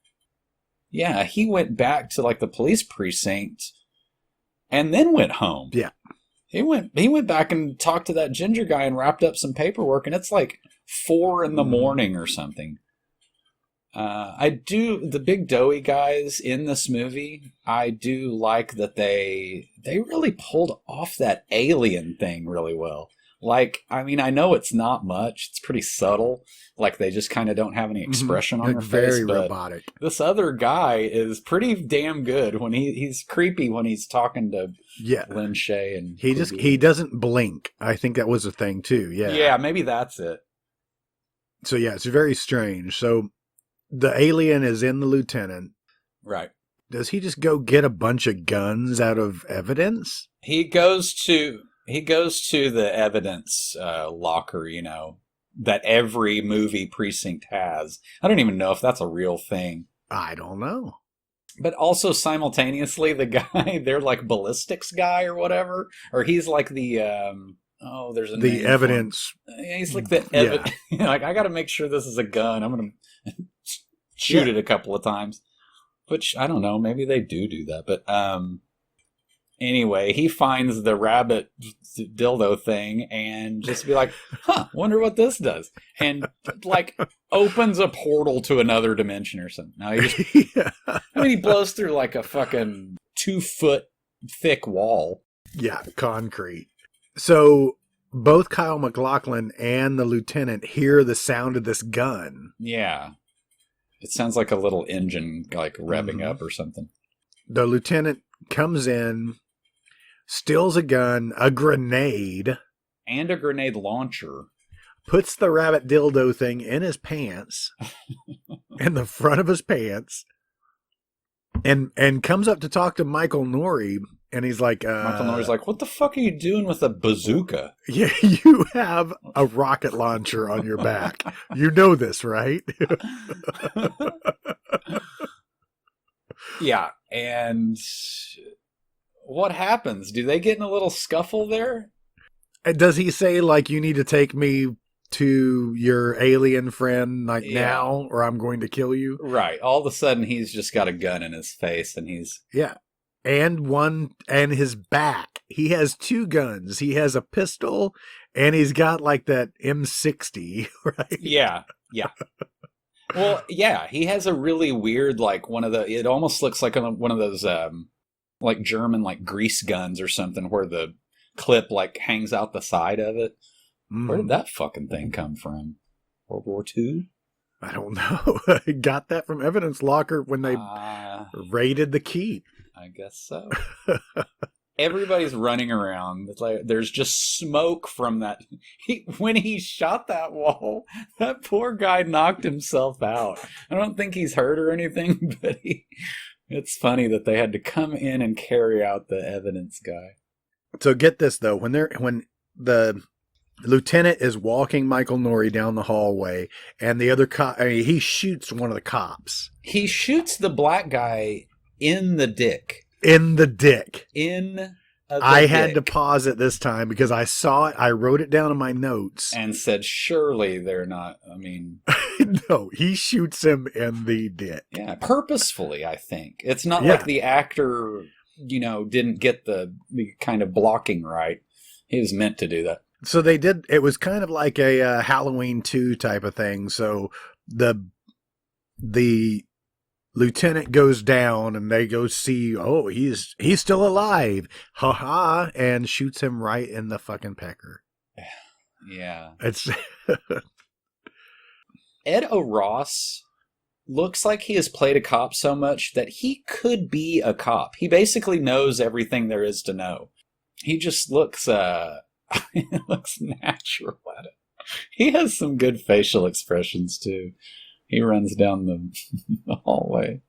Yeah, he went back to like the police precinct and then went home. Yeah. He went back and talked to that ginger guy and wrapped up some paperwork, and it's like 4 a.m. or something. The big doughy guys in this movie, I do like that they really pulled off that alien thing really well. Like, I mean, I know it's not much. It's pretty subtle. Like, they just kind of don't have any expression on their face. Very robotic. This other guy is pretty damn good when he's creepy when he's talking to Lin Shaye. And he doesn't blink. I think that was a thing, too. Yeah. Yeah, maybe that's it. So, yeah, it's very strange. So, the alien is in the lieutenant. Right. Does he just go get a bunch of guns out of evidence? He goes to the evidence locker, you know, that every movie precinct has. I don't even know if that's a real thing. I don't know. But also simultaneously, the guy, they're like ballistics guy or whatever, or he's like the there's a the evidence. Yeah, he's like the evidence. Yeah. Like, I got to make sure this is a gun. I'm gonna shoot it a couple of times. Which, I don't know, maybe they do that. But anyway, he finds the rabbit dildo thing and just be like, wonder what this does. And like opens a portal to another dimension or something. Now he blows through like a fucking 2-foot thick wall. Yeah, concrete. So both Kyle MacLachlan and the lieutenant hear the sound of this gun. Yeah. It sounds like a little engine like revving up or something. The lieutenant comes in, steals a gun, a grenade. And a grenade launcher. Puts the rabbit dildo thing in his pants, in the front of his pants, and comes up to talk to Michael Nouri. And he's like... Michael Nouri's like, what the fuck are you doing with a bazooka? Yeah, you have a rocket launcher on your back. You know this, right? Yeah, and what happens? Do they get in a little scuffle there? Does he say, like, you need to take me to your alien friend now, or I'm going to kill you? Right. All of a sudden, he's just got a gun in his face, and he's... Yeah. And his back. He has 2 guns. He has a pistol, and he's got like that M60, right? Yeah, yeah. Well, yeah, he has a really weird, like it almost looks like one of those, like German, like grease guns or something where the clip like hangs out the side of it. Where did that fucking thing come from? World War II? I don't know. I got that from evidence locker when they raided the keep. I guess so. Everybody's running around. It's like there's just smoke from that. When he shot that wall, that poor guy knocked himself out. I don't think he's hurt or anything, but it's funny that they had to come in and carry out the evidence guy. So get this though, when the lieutenant is walking Michael Nouri down the hallway, and the other cop, he shoots one of the cops. He shoots the black guy in the dick. I had to pause it this time because I saw it. I wrote it down in my notes. And said, surely they're not, I mean... No, he shoots him in the dick. Yeah, purposefully, I think. It's not like the actor didn't get the kind of blocking right. He was meant to do that. So they did. It was kind of like a Halloween 2 type of thing. So the lieutenant goes down and they go see, oh, he's still alive. Ha ha. And shoots him right in the fucking pecker. Yeah. It's Ed O'Ross looks like he has played a cop so much that he could be a cop. He basically knows everything there is to know. He just looks he looks natural at it. He has some good facial expressions too. He runs down the hallway.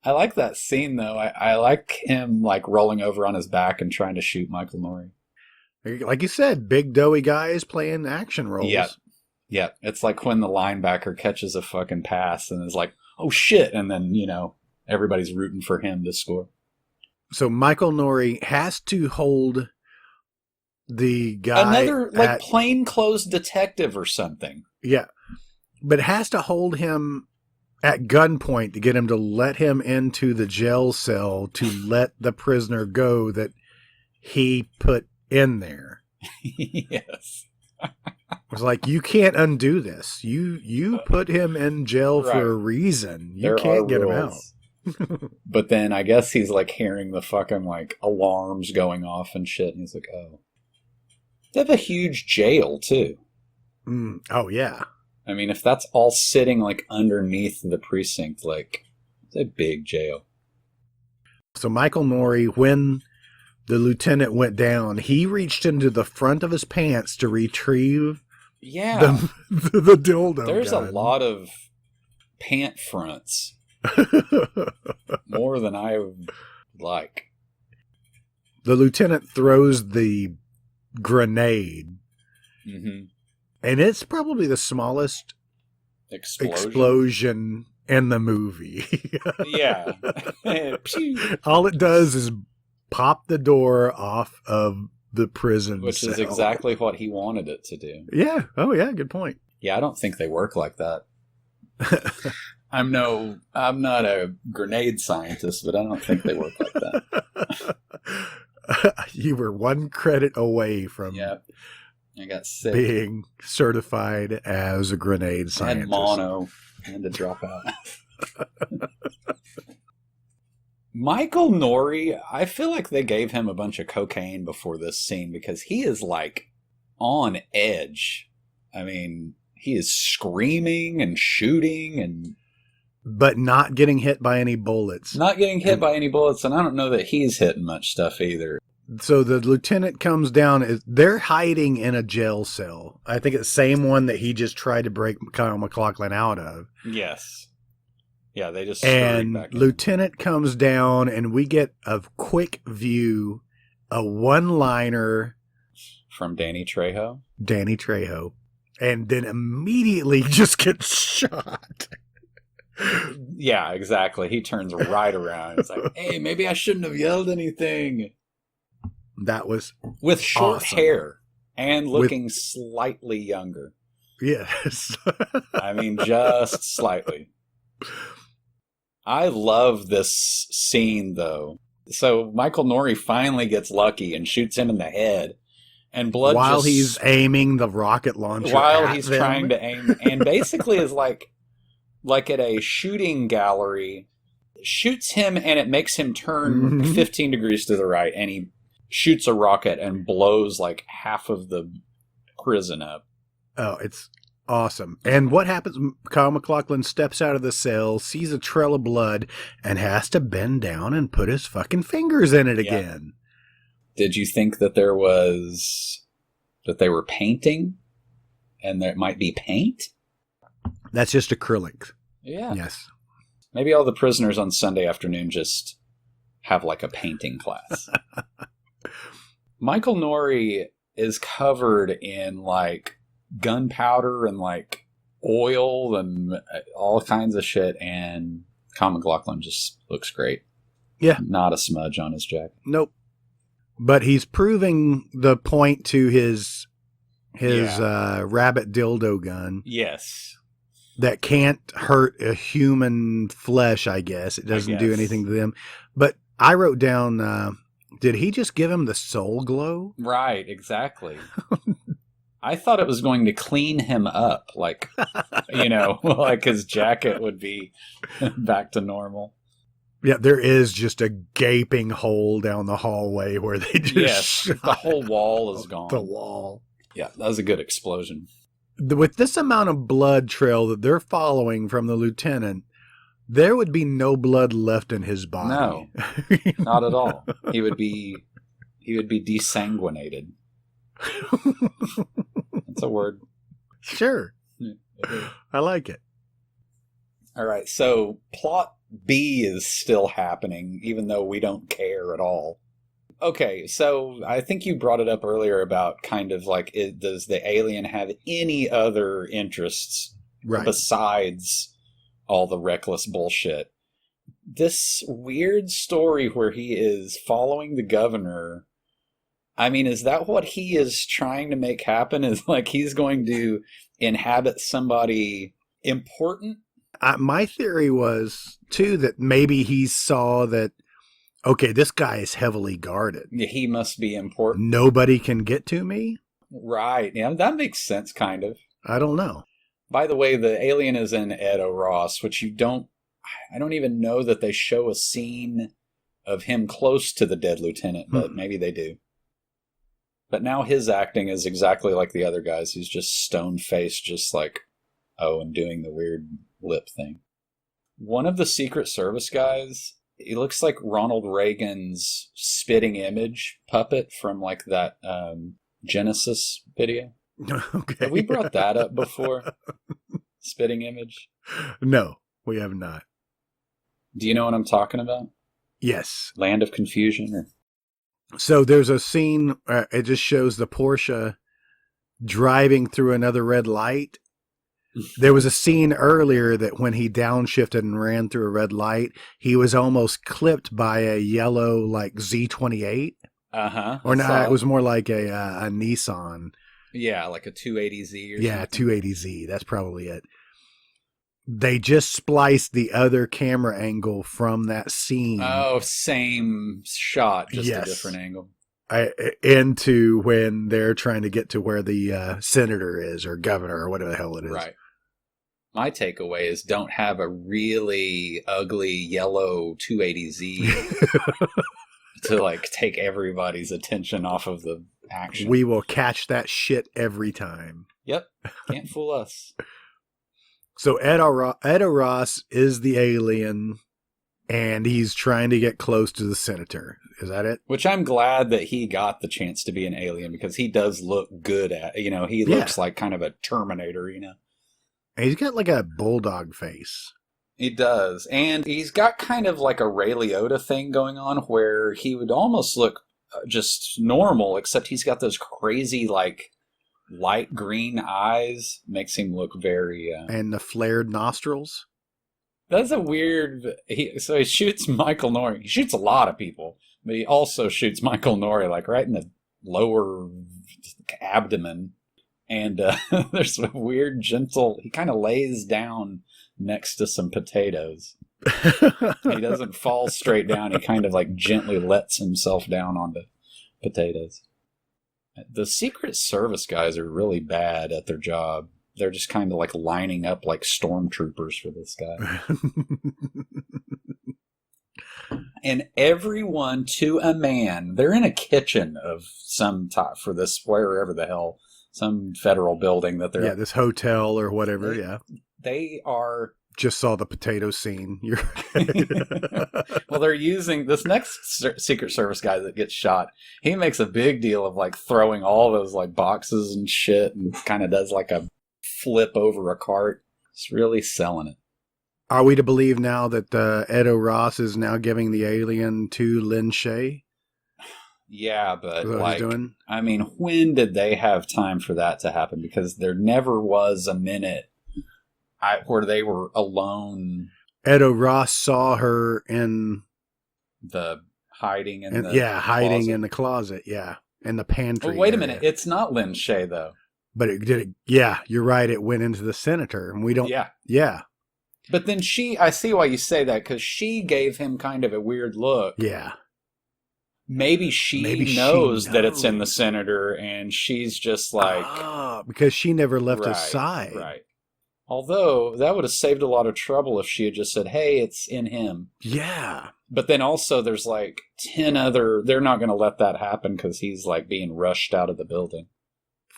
I like that scene though. I like him like rolling over on his back and trying to shoot Michael Nouri. like you said, big doughy guys playing action roles. Yeah. It's like when the linebacker catches a fucking pass and is like, oh shit. And then, everybody's rooting for him to score. So Michael Nouri has to hold the guy. Another like plainclothes detective or something. Yeah. But has to hold him at gunpoint to get him to let him into the jail cell to let the prisoner go that he put in there. Yes. It was like, you can't undo this. You put him in jail for a reason. You can't get him out. But then I guess he's like hearing the fucking like alarms going off and shit. And he's like, oh. They have a huge jail too. Oh, yeah. I mean, if that's all sitting like underneath the precinct, like it's a big jail. So Michael Nouri, when the lieutenant went down, he reached into the front of his pants to retrieve the dildo. There's gun. a lot of pant fronts. More than I would like. The lieutenant throws the grenade. Mm-hmm. And it's probably the smallest explosion in the movie. Yeah. All it does is pop the door off of the prison Which cell. is exactly what he wanted it to do. Yeah. Oh, yeah. Good point. Yeah, I don't think they work like that. I'm not a grenade scientist, but I don't think they work like that. You were one credit away from I got sick. being certified as a grenade scientist. I had mono. I had to drop out. Michael Nouri, I feel like they gave him a bunch of cocaine before this scene because he is like on edge. I mean, he is screaming and shooting but not getting hit by any bullets. Not getting hit by any bullets, and I don't know that he's hitting much stuff either. So the lieutenant comes down. They're hiding in a jail cell. I think it's the same one that he just tried to break Kyle MacLachlan out of. Yes. Yeah, they just and back in. Lieutenant comes down, and we get a quick view, a one-liner from Danny Trejo, and then immediately just gets shot. Yeah, exactly. He turns right around. It's like, hey, maybe I shouldn't have yelled anything. That was with short awesome. hair and looking slightly younger. Yes. I mean, just slightly. I love this scene, though. So Michael Nouri finally gets lucky and shoots him in the head. And blood while he's aiming the rocket launcher while at he's them. Trying to aim. And basically is like at a shooting gallery, shoots him and it makes him turn 15 degrees to the right, and he shoots a rocket and blows like half of the prison up. Oh, it's awesome. And what happens? Kyle MacLachlan steps out of the cell, sees a trail of blood, and has to bend down and put his fucking fingers in it again. Did you think that they were painting and there might be paint? That's just acrylic. Yeah. Yes. Maybe all the prisoners on Sunday afternoon just have like a painting class. Michael Nouri is covered in like gunpowder and like oil and all kinds of shit, and Kyle MacLachlan just looks great. Yeah. Not a smudge on his jacket. Nope. But he's proving the point to his rabbit dildo gun. Yes. That can't hurt a human flesh, I guess. It doesn't do anything to them. But I wrote down, did he just give him the soul glow? Right, exactly. I thought it was going to clean him up, like, like his jacket would be back to normal. Yeah, there is just a gaping hole down the hallway where they just the whole wall is gone. The wall. Yeah, that was a good explosion. With this amount of blood trail that they're following from the lieutenant, there would be no blood left in his body. No, not at all. He would be desanguinated. That's a word. Sure. I like it. All right, so plot B is still happening, even though we don't care at all. Okay, so I think you brought it up earlier about kind of like, does the alien have any other interests besides all the reckless bullshit? This weird story where he is following the governor, I mean, is that what he is trying to make happen? Is like he's going to inhabit somebody important? My theory was, too, that maybe he saw that, okay, this guy is heavily guarded. Yeah, he must be important. Nobody can get to me? Right. Yeah, that makes sense, kind of. I don't know. By the way, the alien is in Edo Ross, which I don't even know that they show a scene of him close to the dead lieutenant, but maybe they do. But now his acting is exactly like the other guys. He's just stone-faced, just like, and doing the weird lip thing. One of the Secret Service guys, he looks like Ronald Reagan's spitting image puppet from like that Genesis video. Okay. Have we brought that up before? Spitting image? No, we have not. Do you know what I'm talking about? Yes. Land of Confusion? So there's a scene, it just shows the Porsche driving through another red light. There was a scene earlier that when he downshifted and ran through a red light, he was almost clipped by a yellow like Z28. Uh-huh. Or not, it was more like a Nissan. Yeah, like a 280Z or something. Yeah, 280Z. That's probably it. They just spliced the other camera angle from that scene. Oh, same shot, just a different angle. Into when they're trying to get to where the senator is or governor or whatever the hell it is. Right. My takeaway is don't have a really ugly yellow 280Z to like take everybody's attention off of the action. We will catch that shit every time. Yep. Can't fool us. So Edo Ross is the alien, and he's trying to get close to the senator. Is that it? Which I'm glad that he got the chance to be an alien, because he does look good at, he looks like kind of a Terminator, And he's got like a bulldog face. He does. And he's got kind of like a Ray Liotta thing going on where he would almost look just normal, except he's got those crazy like light green eyes. Makes him look very... and the flared nostrils. That's a weird... So he shoots Michael Nouri. He shoots a lot of people, but he also shoots Michael Nouri like right in the lower abdomen. And there's a weird, gentle... He kind of lays down next to some potatoes. He doesn't fall straight down. He kind of like gently lets himself down onto potatoes. The Secret Service guys are really bad at their job. They're just kind of like lining up like stormtroopers for this guy. And everyone to a man, they're in a kitchen of some type for this, wherever the hell, some federal building that they're... Yeah, this hotel or whatever, They are... Just saw the potato scene. You're Well, they're using this next Secret Service guy that gets shot. He makes a big deal of like throwing all those like boxes and shit, and kind of does like a flip over a cart. It's really selling it. Are we to believe now that Edo Ross is now giving the alien to Lin Shaye? Yeah, but like, I mean, when did they have time for that to happen? Because there never was a minute where they were alone. Edo Ross saw her in the hiding in the hiding closet. In the closet, in the pantry. Well, wait a minute, it's not Lin Shaye though. But it did. Yeah, you're right. It went into the senator, and we don't. Yeah. But then I see why you say that, because she gave him kind of a weird look. Yeah. Maybe she knows that it's in the senator, and she's just like... because she never left his side. Right. Although, that would have saved a lot of trouble if she had just said, hey, it's in him. Yeah. But then also there's like 10 other... They're not going to let that happen because he's like being rushed out of the building.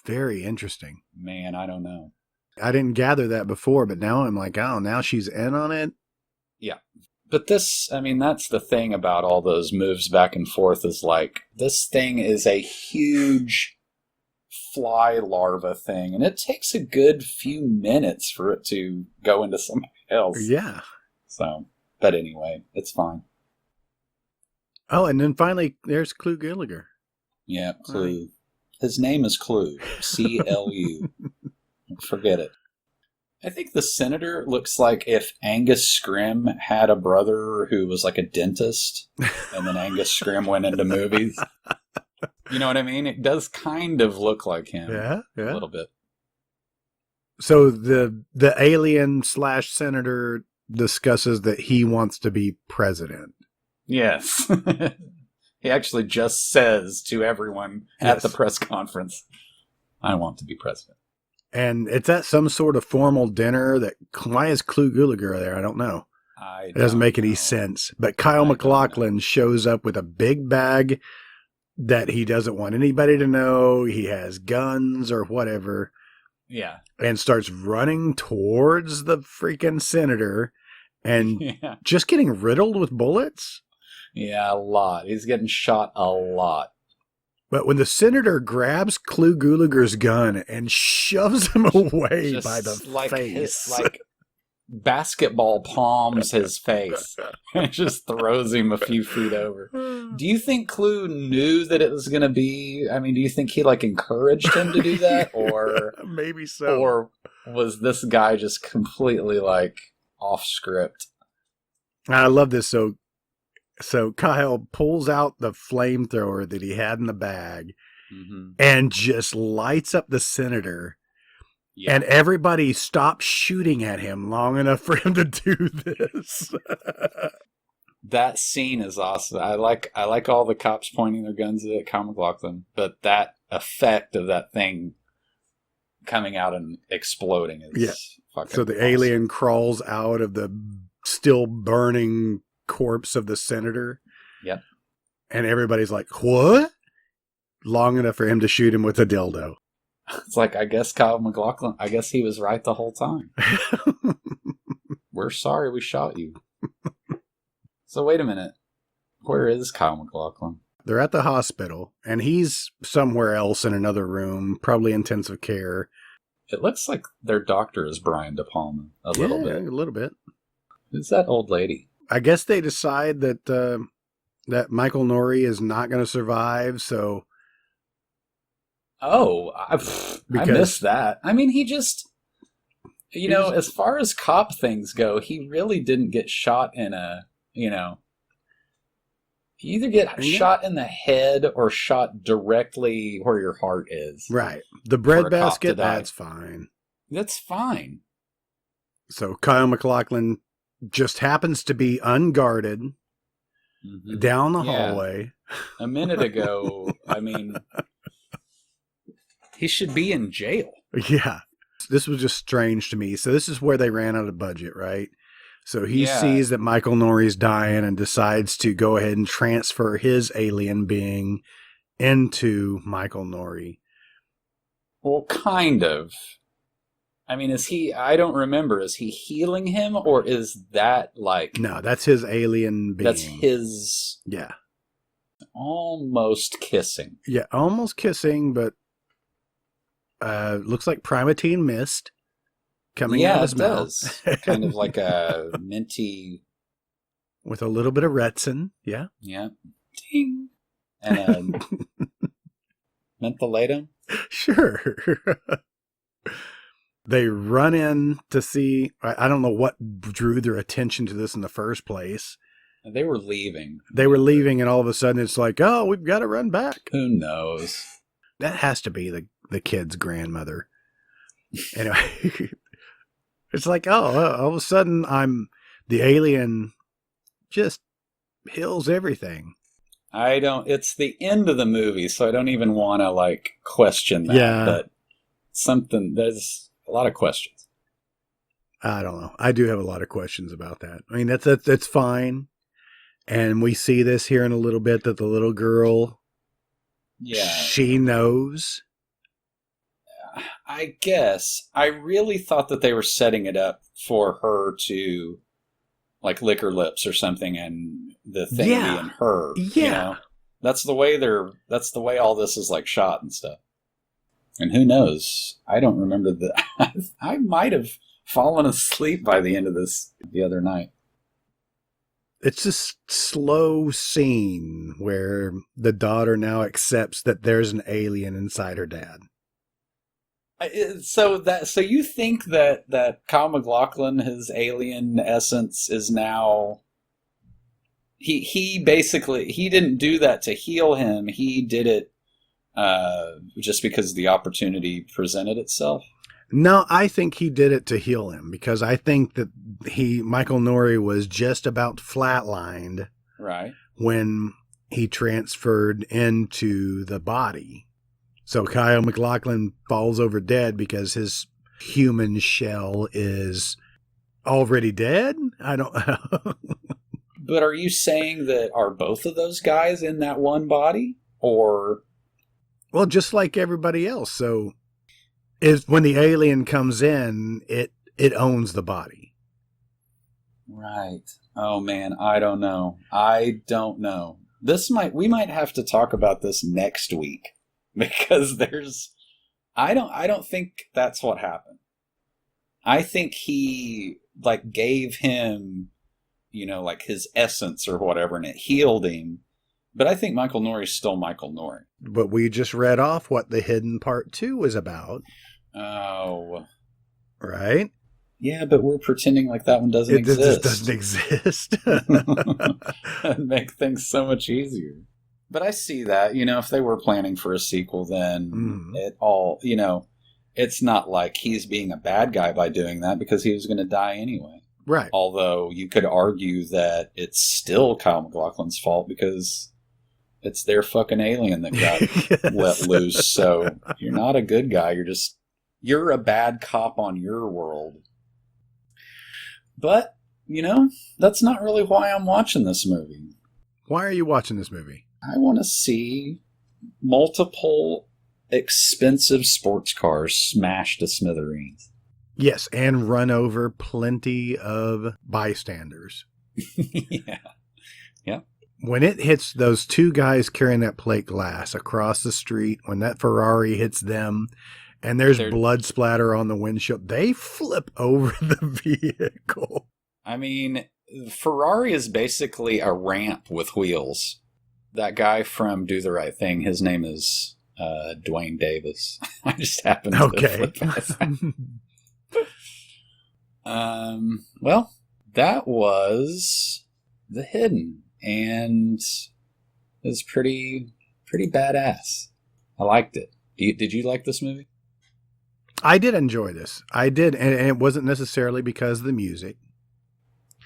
Very interesting. Man, I don't know. I didn't gather that before, but now I'm like, oh, now she's in on it? Yeah. But that's the thing about all those moves back and forth is like, this thing is a huge fly larva thing, and it takes a good few minutes for it to go into somebody else. Yeah. So, but anyway, it's fine. Oh, and then finally, there's Clu Gallagher. Yeah, Clu. Right. His name is Clu. C-L-U. Forget it. I think the senator looks like if Angus Scrimm had a brother who was like a dentist, and then Angus Scrimm went into movies. You know what I mean? It does kind of look like him. Yeah. A little bit. So the alien / senator discusses that he wants to be president. Yes. He actually just says to everyone at the press conference, I want to be president. And it's at some sort of formal dinner why is Clu Gallagher there? I don't know. It doesn't make any sense. But Kyle MacLachlan shows up with a big bag that he doesn't want anybody to know. He has guns or whatever. Yeah. And starts running towards the freaking senator and just getting riddled with bullets. Yeah, a lot. He's getting shot a lot. But when the senator grabs Clu Gallagher's gun and shoves him away just by the face. Like basketball palms his face. And just throws him a few feet over. Do you think Clu knew that it was going to be... I mean, do you think he like encouraged him to do that? Or maybe so. Or was this guy just completely like off script? I love this. So Kyle pulls out the flamethrower that he had in the bag and just lights up the senator. Yeah. And everybody stops shooting at him long enough for him to do this. That scene is awesome. I like all the cops pointing their guns at Kyle MacLachlan, but that effect of that thing coming out and exploding is fucking So the awesome. Alien crawls out of the still burning corpse of the senator. Yep. And everybody's like, what? Long enough for him to shoot him with a dildo. It's like, I guess Kyle MacLachlan, I guess he was right the whole time. We're sorry we shot you. So wait a minute. Where is Kyle MacLachlan? They're at the hospital, and he's somewhere else in another room, probably intensive care. It looks like their doctor is Brian De Palma a little bit. A little bit. Who's that old lady? I guess they decide that that Michael Nouri is not going to survive, so... Oh, I missed that. I mean, he just... You know, as far as cop things go, he really didn't get shot in a... You know... You either get shot in the head or shot directly where your heart is. Right. The bread basket, that's fine. That's fine. So Kyle MacLachlan just happens to be unguarded down the hallway. A minute ago, I mean, he should be in jail. Yeah. This was just strange to me. So this is where they ran out of budget, right? So he sees that Michael Nouri's dying and decides to go ahead and transfer his alien being into Michael Nouri. Well, kind of. I mean, I don't remember, is he healing him, or is that like... No, that's his alien being. That's his... Yeah. Almost kissing. Yeah, almost kissing, but looks like Primatine Mist coming out of his mouth. Does. Kind of like a minty... With a little bit of Retsin, yeah. Yeah. Ding. And mentholatum? Sure. They run in to see... I don't know what drew their attention to this in the first place. They were leaving. And all of a sudden it's like, oh, we've got to run back. Who knows? That has to be the kid's grandmother. Anyway, It's like, all of a sudden the alien just hills everything. It's the end of the movie, so I don't even want to like question that. Yeah. But there's a lot of questions. I don't know. I do have a lot of questions about that. I mean, that's fine. And we see this here in a little bit that the little girl, she knows. I guess I really thought that they were setting it up for her to like lick her lips or something, and the thing being her. Yeah. You know? That's the way all this is like shot and stuff. And who knows? I don't remember I might have fallen asleep by the end of this the other night. It's this slow scene where the daughter now accepts that there's an alien inside her dad. So you think that Kyle MacLachlan, his alien essence, is now he basically he didn't do that to heal him. He did it just because the opportunity presented itself. No, I think he did it to heal him, because I think that Michael Nouri was just about flatlined, right, when he transferred into the body. So Kyle MacLachlan falls over dead because his human shell is already dead? I don't know. But are you saying that are both of those guys in that one body? Or... Well, just like everybody else. So when the alien comes in, it owns the body. Right. Oh, man, I don't know. We might have to talk about this next week. Because I don't think that's what happened. I think he like gave him, like his essence or whatever, and it healed him. But I think Michael Nouri's still Michael Nouri. But we just read off what the hidden part 2 was about. Oh. Right? Yeah, but we're pretending like that one doesn't exist. It just doesn't exist. That'd make things so much easier. But I see that, if they were planning for a sequel, then it's not like he's being a bad guy by doing that, because he was going to die anyway. Right. Although you could argue that it's still Kyle MacLachlan's fault because it's their fucking alien that got let loose. So you're not a good guy. You're a bad cop on your world. But, that's not really why I'm watching this movie. Why are you watching this movie? I want to see multiple expensive sports cars smashed to smithereens. Yes, and run over plenty of bystanders. Yeah. Yeah. When it hits those two guys carrying that plate glass across the street, when that Ferrari hits them and there's blood splatter on the windshield, they flip over the vehicle. I mean, Ferrari is basically a ramp with wheels. That guy from Do the Right Thing, his name is Dwayne Davis. I just happened to flip past that. Well, that was The Hidden, and it was pretty badass. I liked it. Did you like this movie? I did enjoy this. I did, and it wasn't necessarily because of the music.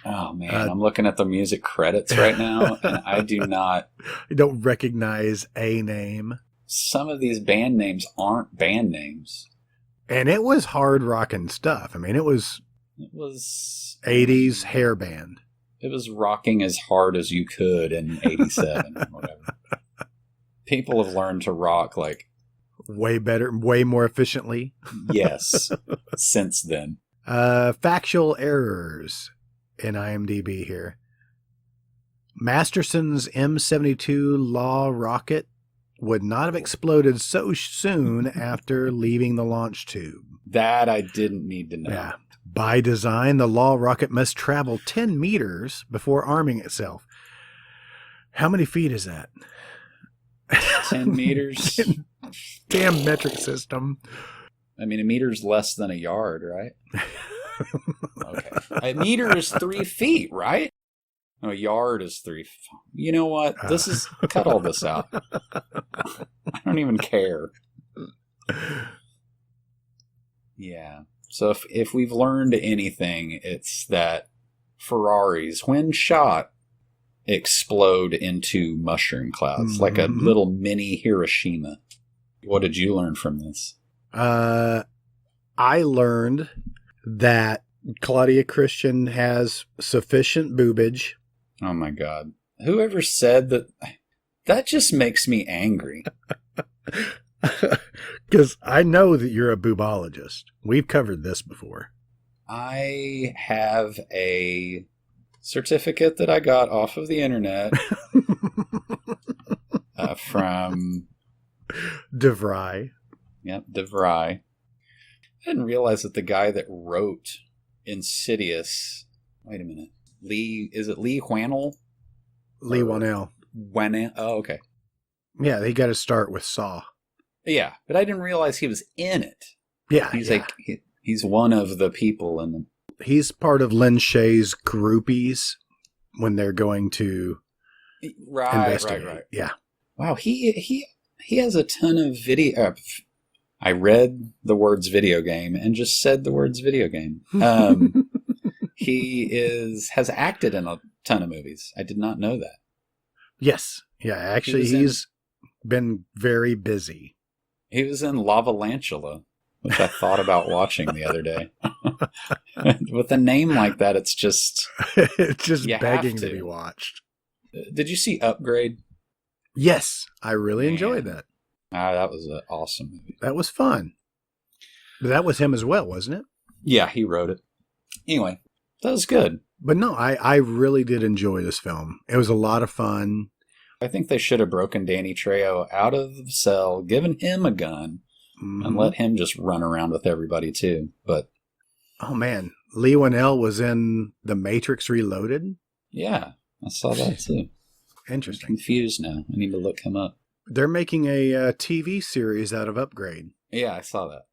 Oh, man, I'm looking at the music credits right now, and I don't recognize a name. Some of these band names aren't band names. And it was hard rocking stuff. I mean, it was 80s hair band. It was rocking as hard as you could in 87 or whatever. People have learned to rock like way better, way more efficiently. Yes, since then. Factual errors in IMDb here. Masterson's M72 Law rocket would not have exploded so soon after leaving the launch tube. That I didn't need to know. Yeah. By design, the Law rocket must travel 10 meters before arming itself. How many feet is that? 10 meters? Damn metric system. I mean, a meter's less than a yard, right? Okay. A meter is 3 feet, right? No, a yard is 3 feet. You know what? Cut all this out. I don't even care. Yeah. So if we've learned anything, it's that Ferraris, when shot, explode into mushroom clouds, like a little mini Hiroshima. What did you learn from this? I learned that Claudia Christian has sufficient boobage. Oh my God. Whoever said that? That just makes me angry. Because I know that you're a boobologist. We've covered this before. I have a certificate that I got off of the internet from DeVry. Yep, DeVry. I didn't realize that the guy that wrote Insidious. Wait a minute. Is it Lee Whannell? Lee Whannell. Whannell? Oh, okay. Yeah, he got to start with Saw. Yeah, but I didn't realize he was in it. Yeah, he's like he's one of the people in the. He's part of Lin Shaye's groupies when they're going to investigate. Right. Yeah. Wow, he has a ton of video. I read the words video game and just said the words video game. He has acted in a ton of movies. I did not know that. Yes. Yeah, actually, he's been very busy. He was in Lavalantula, which I thought about watching the other day. With a name like that, it's just begging to be watched. Did you see Upgrade? Yes, I really enjoyed that. That was an awesome movie. That was fun. But that was him as well, wasn't it? Yeah, he wrote it. Anyway, that was good. But no, I really did enjoy this film. It was a lot of fun. I think they should have broken Danny Trejo out of the cell, given him a gun, and let him just run around with everybody too. But oh man, Lee Whannell was in The Matrix Reloaded. Yeah, I saw that too. Interesting. I'm confused now. I need to look him up. They're making a TV series out of Upgrade. Yeah, I saw that.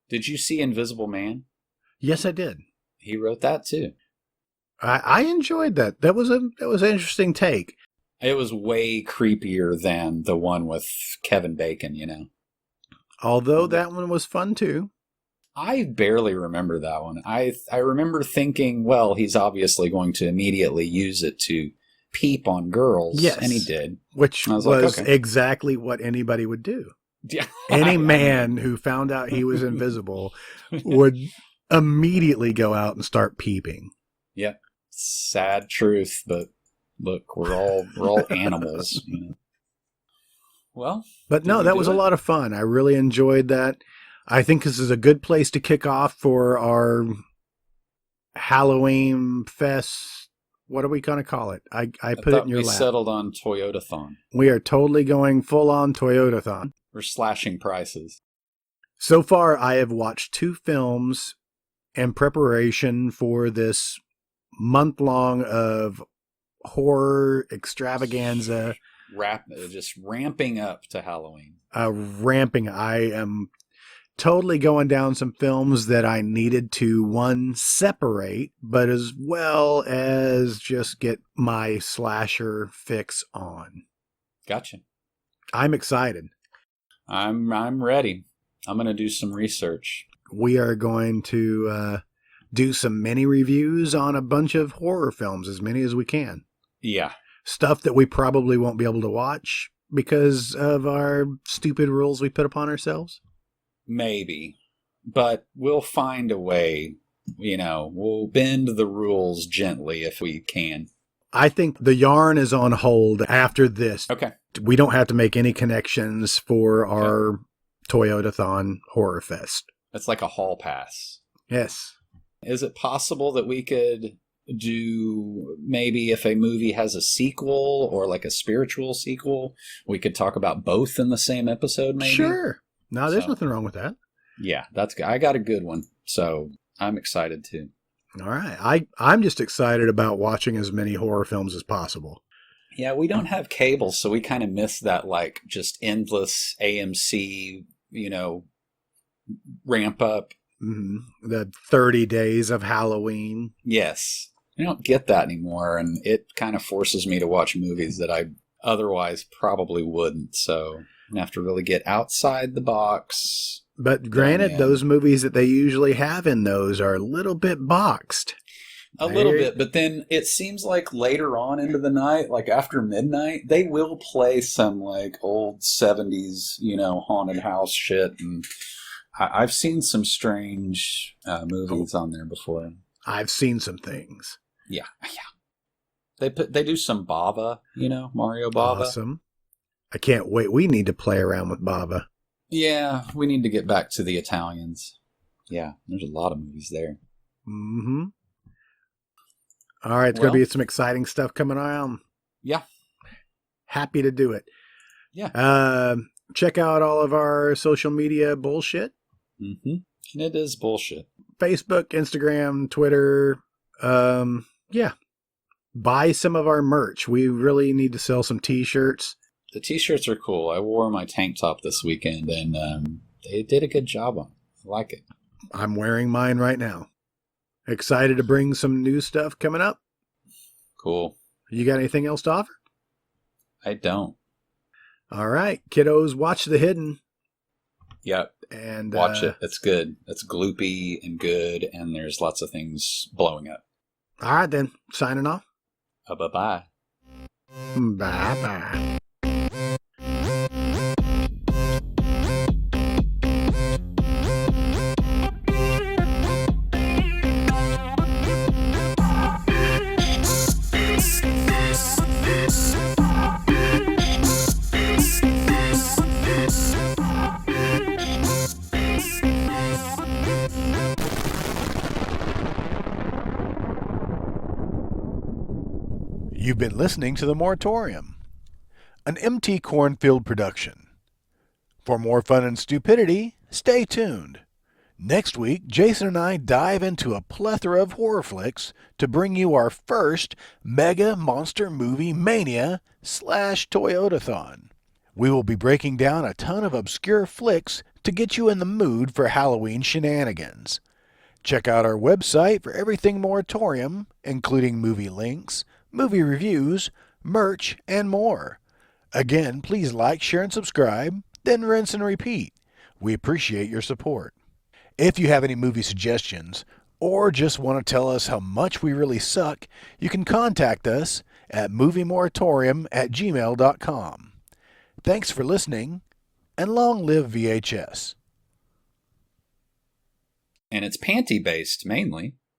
Did you see Invisible Man? Yes, I did. He wrote that too. I enjoyed that. That was an interesting take. It was way creepier than the one with Kevin Bacon, you know. Although that one was fun too. I barely remember that one. I remember thinking, well, he's obviously going to immediately use it to peep on girls. Yes. And he did. Which was like, okay, exactly what anybody would do. Yeah. Any man who found out he was invisible would immediately go out and start peeping. Yeah. Sad truth, but look, we're all animals, you know. Well, but no, that was a lot of fun. I really enjoyed that. I think this is a good place to kick off for our Halloween fest. What are we going to call it? I put it in your lap. We settled on Toyotathon. We are totally going full on Toyotathon. We're slashing prices. So far, I have watched 2 films in preparation for this month-long of horror extravaganza. Just ramping up to Halloween. I am totally going down some films that I needed to, one, separate, but as well as just get my slasher fix on. Gotcha. I'm excited. I'm ready. I'm going to do some research. We are going to do some mini reviews on a bunch of horror films, as many as we can. Yeah. Stuff that we probably won't be able to watch because of our stupid rules we put upon ourselves. Maybe. But we'll find a way. You know, we'll bend the rules gently if we can. I think the yarn is on hold after this. Okay. We don't have to make any connections for our Toyotathon Horror Fest. It's like a hall pass. Yes. Is it possible that we could do, maybe if a movie has a sequel or like a spiritual sequel, we could talk about both in the same episode maybe? Sure. No, there's nothing wrong with that. Yeah, I got a good one. So I'm excited too. All right. I'm just excited about watching as many horror films as possible. Yeah, we don't have cable, so we kind of miss that, like, just endless AMC, you know, ramp up. Mm-hmm. The 30 days of Halloween. Yes. I don't get that anymore, and it kind of forces me to watch movies that I otherwise probably wouldn't. So I have to really get outside the box But granted, those movies that they usually have in those are a little bit boxed. A little bit, but then it seems like later on into the night, like after midnight, they will play some like old 70s, haunted house shit. And I've seen some strange movies on there before. I've seen some things. Yeah. They do some Bava, Mario Bava. Awesome. I can't wait. We need to play around with Bava. Yeah, we need to get back to the Italians. Yeah, there's a lot of movies there. Mm-hmm. All right, it's going to be some exciting stuff coming on. Yeah. Happy to do it. Yeah. Check out all of our social media bullshit. Mm-hmm. And it is bullshit. Facebook, Instagram, Twitter. Yeah. Buy some of our merch. We really need to sell some t-shirts. The t-shirts are cool. I wore my tank top this weekend, and they did a good job on it. I like it. I'm wearing mine right now. Excited to bring some new stuff coming up. Cool. You got anything else to offer? I don't. All right, kiddos, watch The Hidden. Yep. And watch it. It's good. It's gloopy and good, and there's lots of things blowing up. All right, then. Signing off. Bye-bye. Bye-bye. You've been listening to The Moratorium, an MT Cornfield production. For more fun and stupidity, stay tuned. Next week, Jason and I dive into a plethora of horror flicks to bring you our first Mega Monster Movie Mania / Toyotathon. We will be breaking down a ton of obscure flicks to get you in the mood for Halloween shenanigans. Check out our website for everything Moratorium, including movie links, movie reviews, merch, and more. Again, please like, share, and subscribe, then rinse and repeat. We appreciate your support. If you have any movie suggestions, or just want to tell us how much we really suck, you can contact us at moviemoratorium@gmail.com. Thanks for listening, and long live VHS. And it's panty-based, mainly.